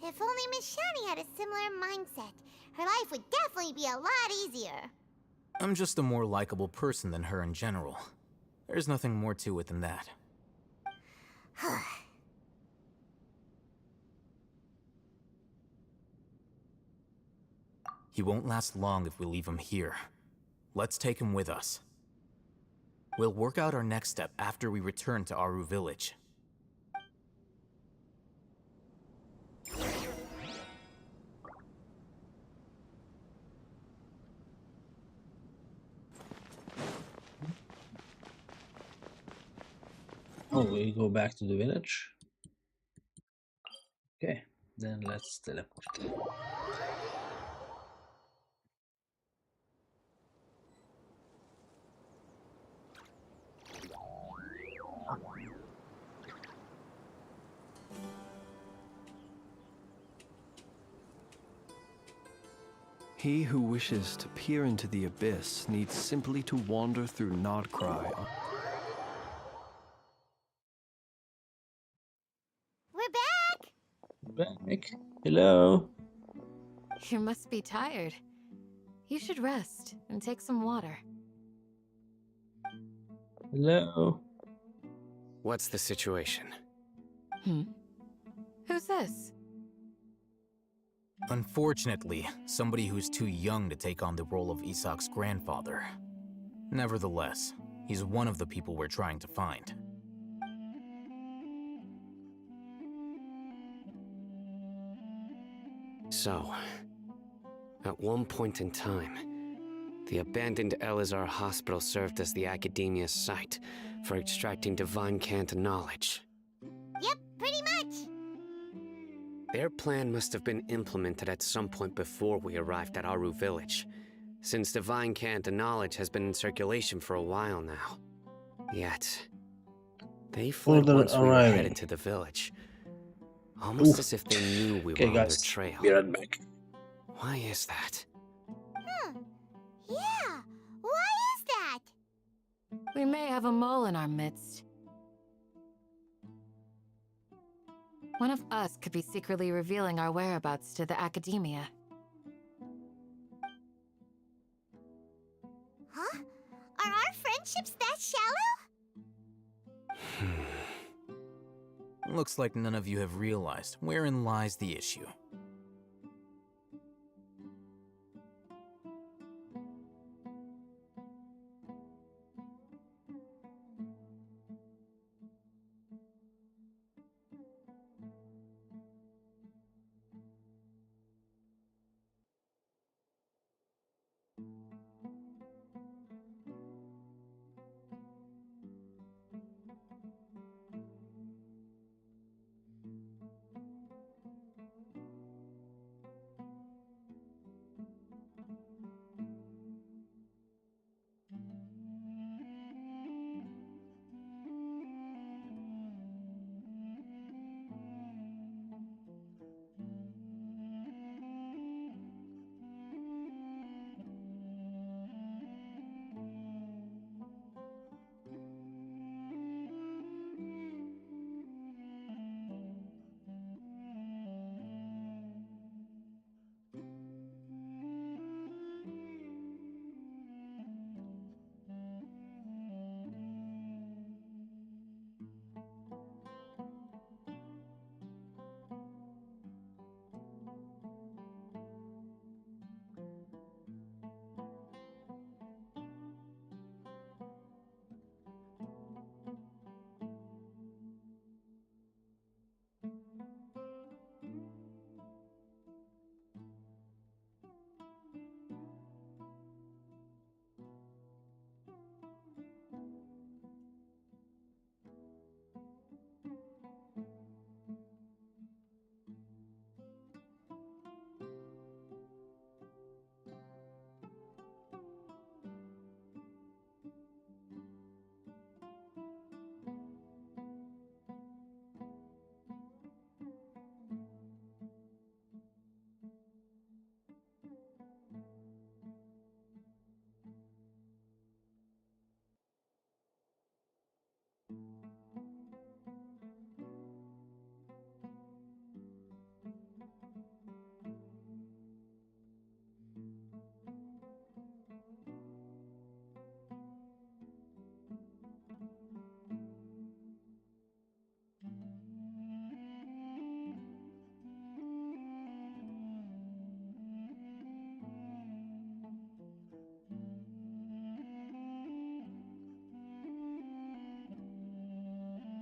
If only Miss Shani had a similar mindset, her life would definitely be a lot easier. I'm just a more likable person than her in general. There's nothing more to it than that. He won't last long if we leave him here. Let's take him with us. We'll work out our next step after we return to Aru Village. Oh, we go back to the village? Okay, then let's teleport. He who wishes to peer into the abyss needs simply to wander through Nodcry. We're back! Back. Hello. You must be tired. You should rest and take some water. Hello. What's the situation? Who's this? Unfortunately, somebody who's too young to take on the role of Isak's grandfather. Nevertheless, he's one of the people we're trying to find. So, at one point in time, the abandoned Elazar Hospital served as the Academia's site for extracting divine cant knowledge. Yep, pretty much. Their plan must have been implemented at some point before we arrived at Aru Village, since divine cant knowledge has been in circulation for a while now. Yet, they fled Further once we were arriving. headed to the village. Almost Oof. as if they knew we Okay, were on their guys. trail. Be right back. Why is that? Yeah, why is that? We may have a mole in our midst. One of us could be secretly revealing our whereabouts to the Academia. Huh? Are our friendships that shallow? Looks like none of you have realized wherein lies the issue.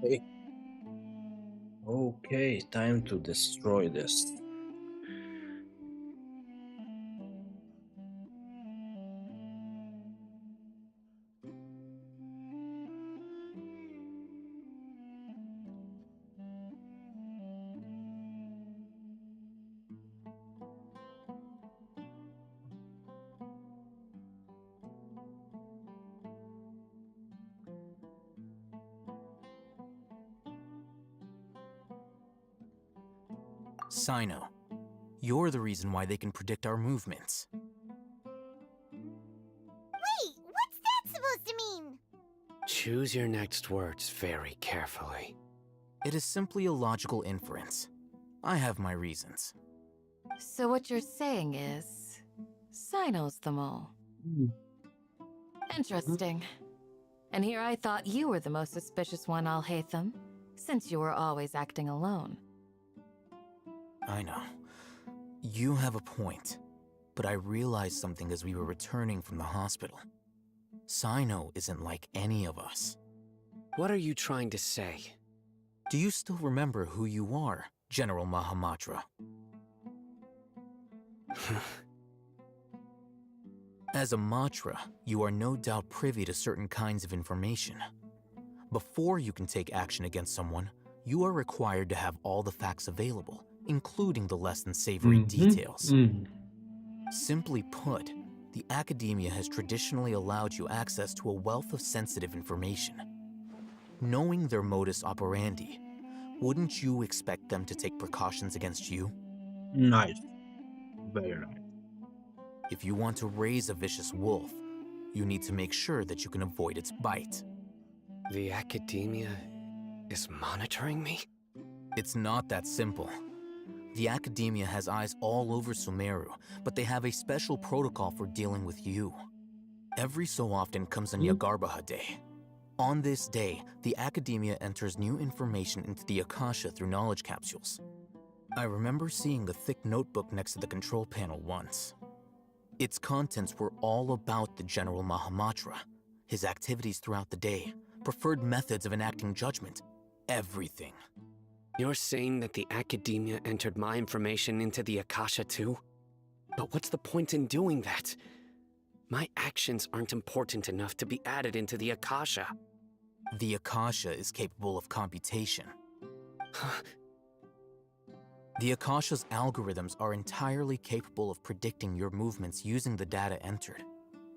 Okay. Okay, time to destroy this. Sino, you're the reason why they can predict our movements. to mean? Choose your next words very carefully. It is simply a logical inference. I have my reasons. So what you're saying is, Sino's the mole. Interesting. And here I thought you were the most suspicious one, Alhaitham, since you were always acting alone. I know. You have a point. But I realized something as we were returning from the hospital. Sino isn't like any of us. What are you trying to say? Do you still remember who you are, General Mahamatra? As a Matra, you are no doubt privy to certain kinds of information. Before you can take action against someone, you are required to have all the facts available, including the less than savory details. Simply put, the academia has traditionally allowed you access to a wealth of sensitive information. Knowing their modus operandi, wouldn't you expect them to take precautions against you? Nice. Very nice. If you want to raise a vicious wolf, you need to make sure that you can avoid its bite. The academia is monitoring me? It's not that simple. The academia has eyes all over Sumeru, but they have a special protocol for dealing with you. Every so often comes a Nyagarbaha Day. On this day, the academia enters new information into the Akasha through knowledge capsules. I remember seeing a thick notebook next to the control panel once. Its contents were all about the General Mahamatra, his activities throughout the day, preferred methods of enacting judgment, everything. You're saying that the academia entered my information into the Akasha too? But what's the point in doing that? My actions aren't important enough to be added into the Akasha. The Akasha is capable of computation. The Akasha's algorithms are entirely capable of predicting your movements using the data entered.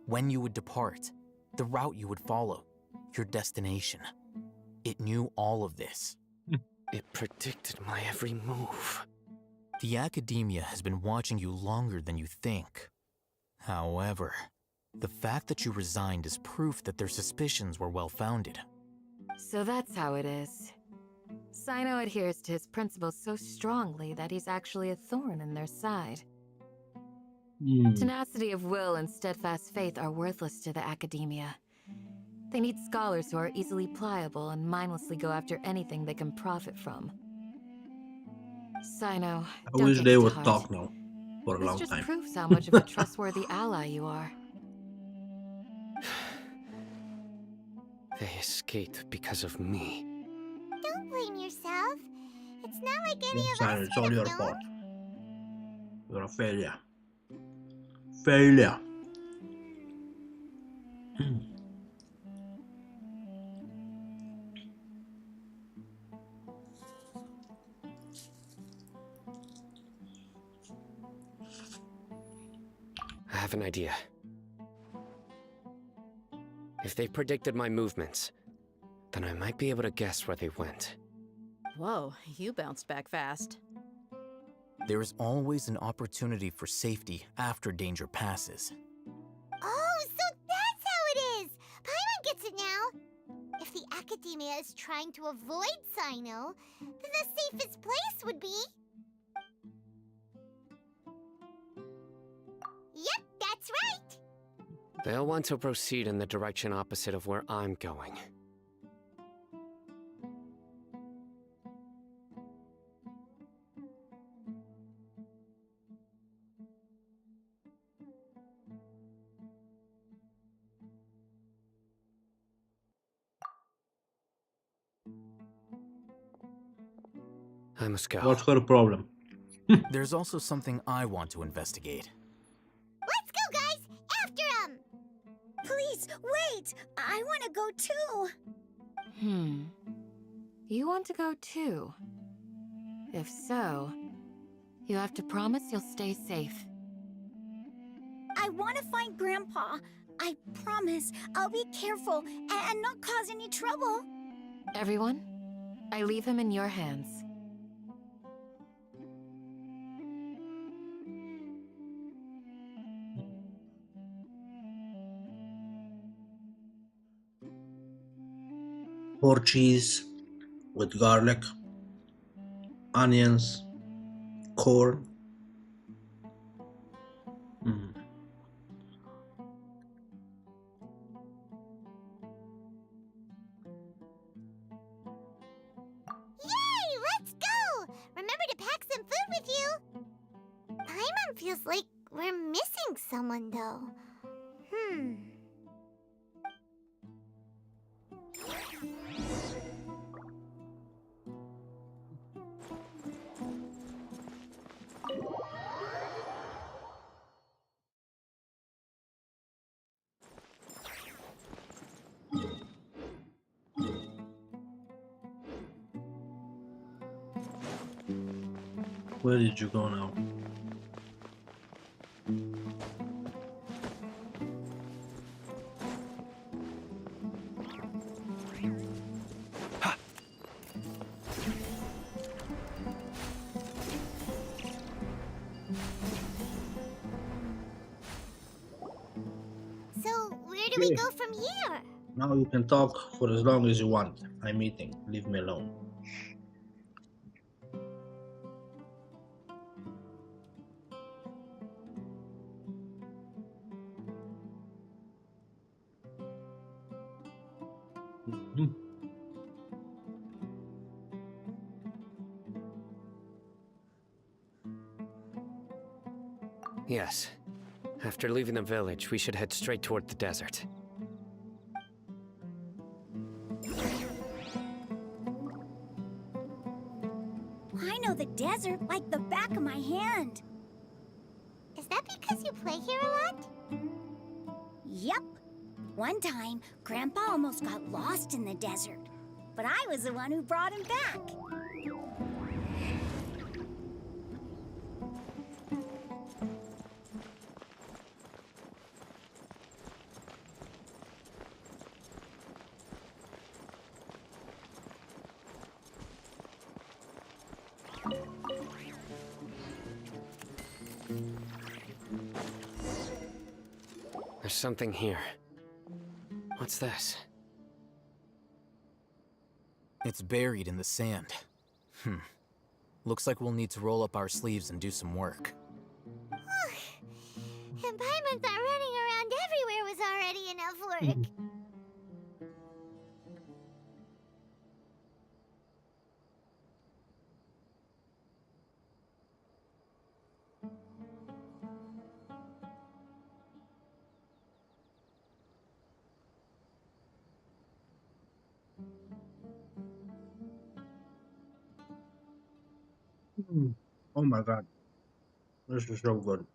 When you would depart, the route you would follow, your destination. It knew all of this. It predicted my every move. The academia has been watching you longer than you think. However, the fact that you resigned is proof that their suspicions were well-founded. So that's how it is. Sino adheres to his principles so strongly that he's actually a thorn in their side. Tenacity of will and steadfast faith are worthless to the academia. They need scholars who are easily pliable and mindlessly go after anything they can profit from. Sino, I don't wish take they it to would heart. talk now for a This long just time. proves how much of a trustworthy ally you are. They escaped because of me. Don't blame yourself. It's not like any Yes, of us Simon, it's would all have your known. fault. You're a failure. Failure. I have an idea. If they predicted my movements, then I might be able to guess where they went. Whoa, you bounced back fast. There is always an opportunity for safety after danger passes. Oh, so that's how it is! Paimon gets it now! If the academia is trying to avoid Sino, then the safest place would be... Yep, that's right! They'll want to proceed in the direction opposite of where I'm going. I must go. What's her problem? There's also something I want to investigate. Let's go, guys! After him! Please, wait! I want to go too! You want to go too? If so, you have to promise you'll stay safe. I want to find Grandpa. I promise I'll be careful and not cause any trouble. Everyone, I leave him in your hands. Pour cheese with garlic, onions, corn. Mm. Yay! Let's go! Remember to pack some food with you. Paimon feels like we're missing someone, though. Where did you go now? So, where do we go from here? Now you can talk for as long as you want. I'm eating. Leave me alone. Mhm. Yes. After leaving the village, we should head straight toward the desert. I know the desert like the back of my hand. Is that because you play here a lot? Yep. One time, Grandpa almost got lost in the desert, but I was the one who brought him back. There's something here. What's this? It's buried in the sand. Looks like we'll need to roll up our sleeves and do some work. And Paimon thought running around everywhere was already enough work. Oh my god. This is so good.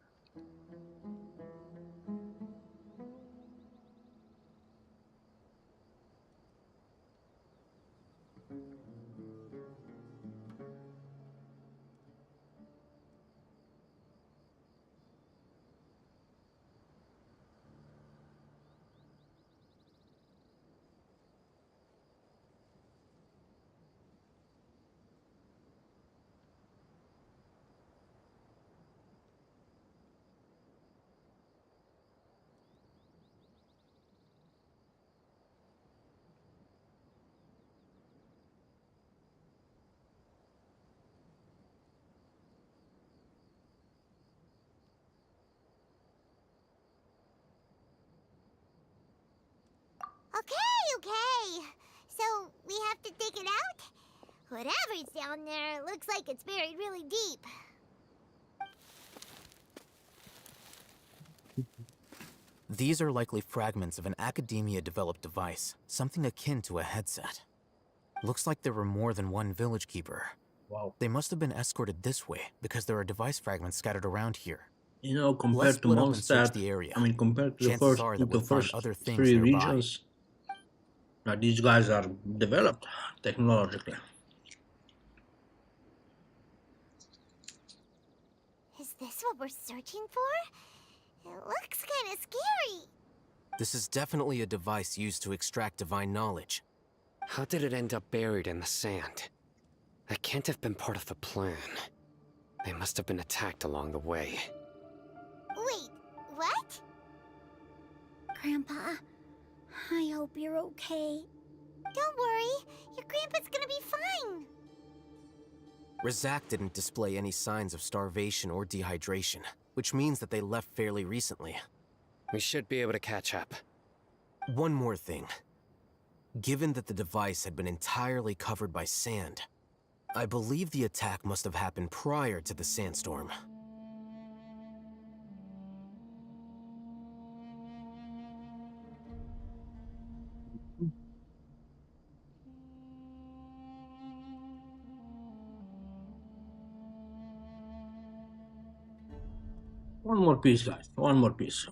Okay. So, we have to dig it out? Whatever's down there looks like it's buried really deep. These are likely fragments of an Academia-developed device, something akin to a headset. Looks like there were more than one village keeper. Wow. They must have been escorted this way because there are device fragments scattered around here. You know, Let's compared to split up and search Mondstadt, the area. I mean, compared to the Chances first, are to that the we'll find first other things three nearby. regions, now these guys are developed technologically. Is this what we're searching for? It looks kind of scary. This is definitely a device used to extract divine knowledge. How did it end up buried in the sand? That can't have been part of the plan. They must have been attacked along the way. Wait, what? Grandpa, I hope you're okay. Don't worry, your grandpa's gonna be fine. Razak didn't display any signs of starvation or dehydration, which means that they left fairly recently. We should be able to catch up. One more thing. Given that the device had been entirely covered by sand, I believe the attack must have happened prior to the sandstorm. One more piece, guys. One more piece.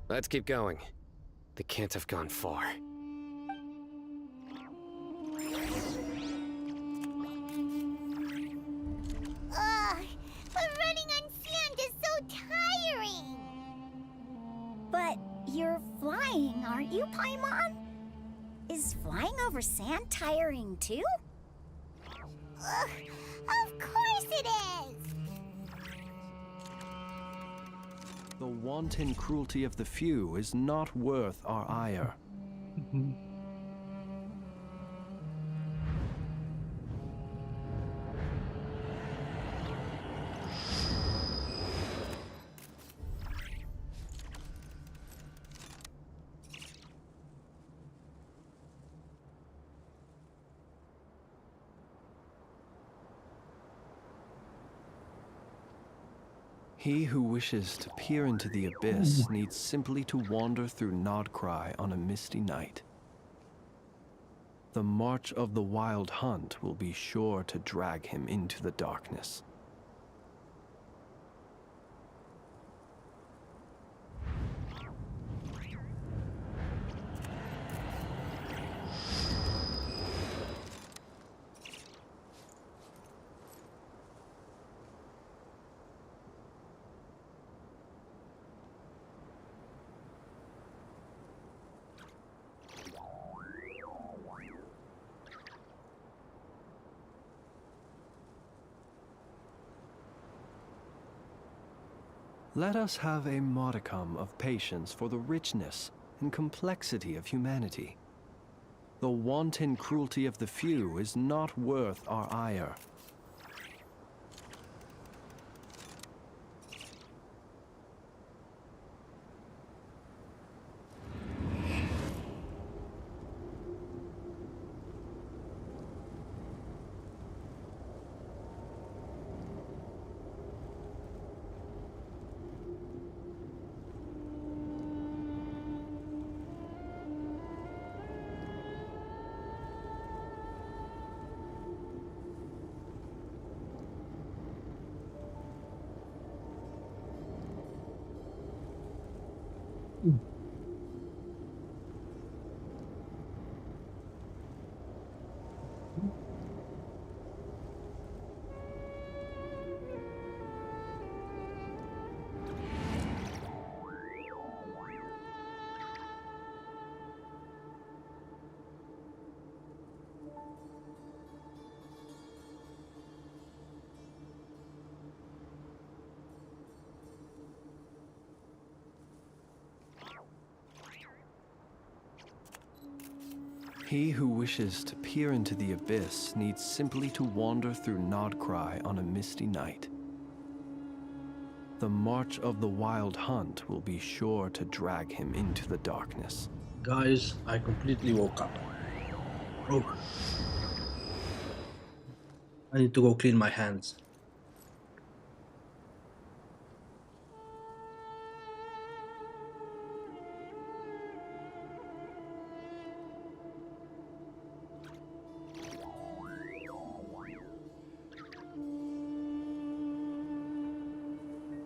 Let's keep going. They can't have gone far. Ugh, but running on sand is so tiring. But you're flying, aren't you, Paimon? Is flying over sand tiring too? Ugh, of course it is. The wanton cruelty of the few is not worth our ire. He who wishes to peer into the abyss needs simply to wander through Nodcry on a misty night. The march of the wild hunt will be sure to drag him into the darkness. Let us have a modicum of patience for the richness and complexity of humanity. The wanton cruelty of the few is not worth our ire. He who wishes to peer into the abyss needs simply to wander through Nodcry on a misty night. The march of the wild hunt will be sure to drag him into the darkness. Guys, I completely woke up. Oh. I need to go clean my hands.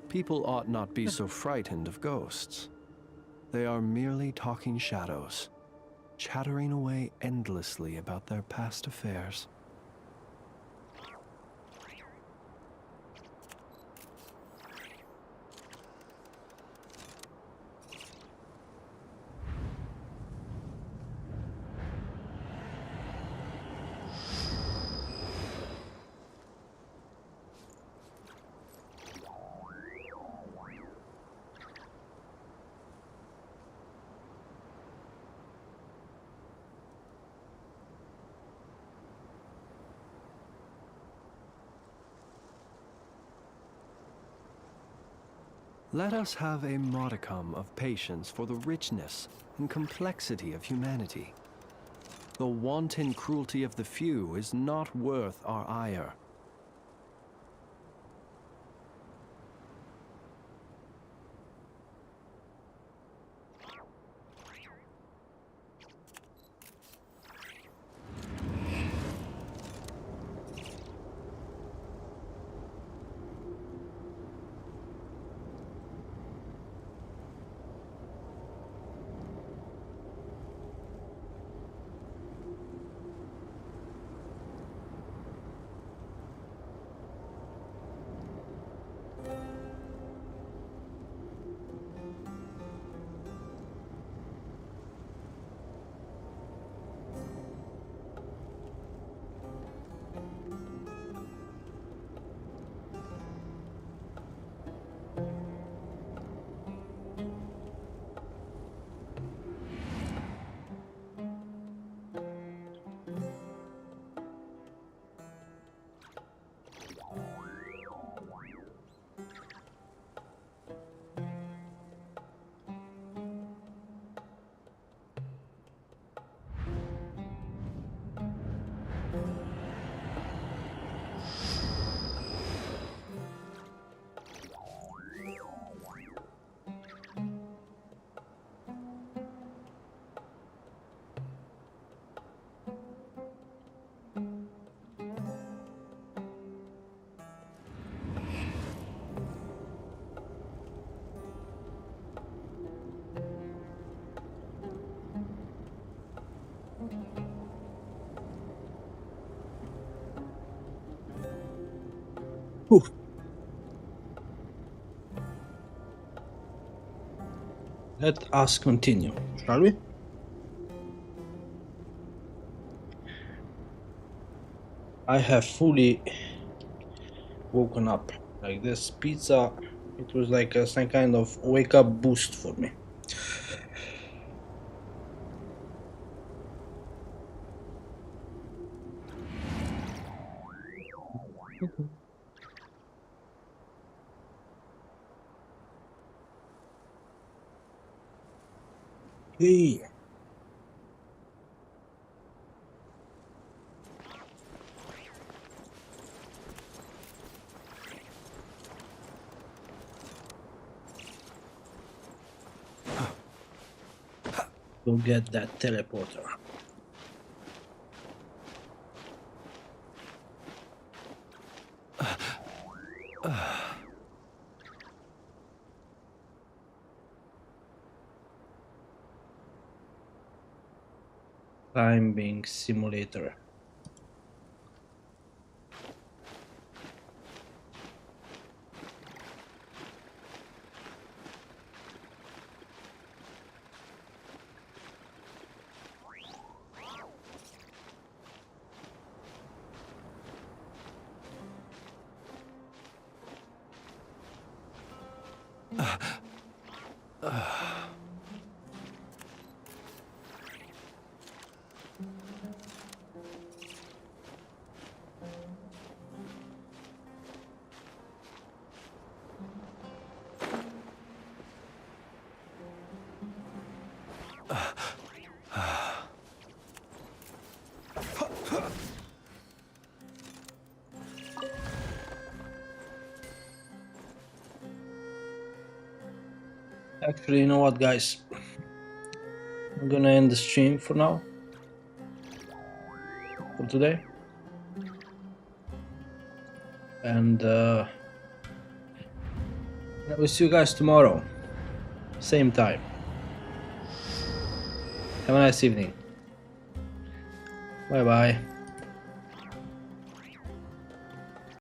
People ought not be so frightened of ghosts. They are merely talking shadows, chattering away endlessly about their past affairs. Let us have a modicum of patience for the richness and complexity of humanity. The wanton cruelty of the few is not worth our ire. Whew. Let us continue, shall we? I have fully woken up. Like this pizza, it was like some kind of wake up boost for me. Hey. Go get that teleporter. Climbing simulator. Actually, you know what, guys? I'm gonna end the stream for now. For today. And I will see you guys tomorrow. Same time. Have a nice evening. Bye bye.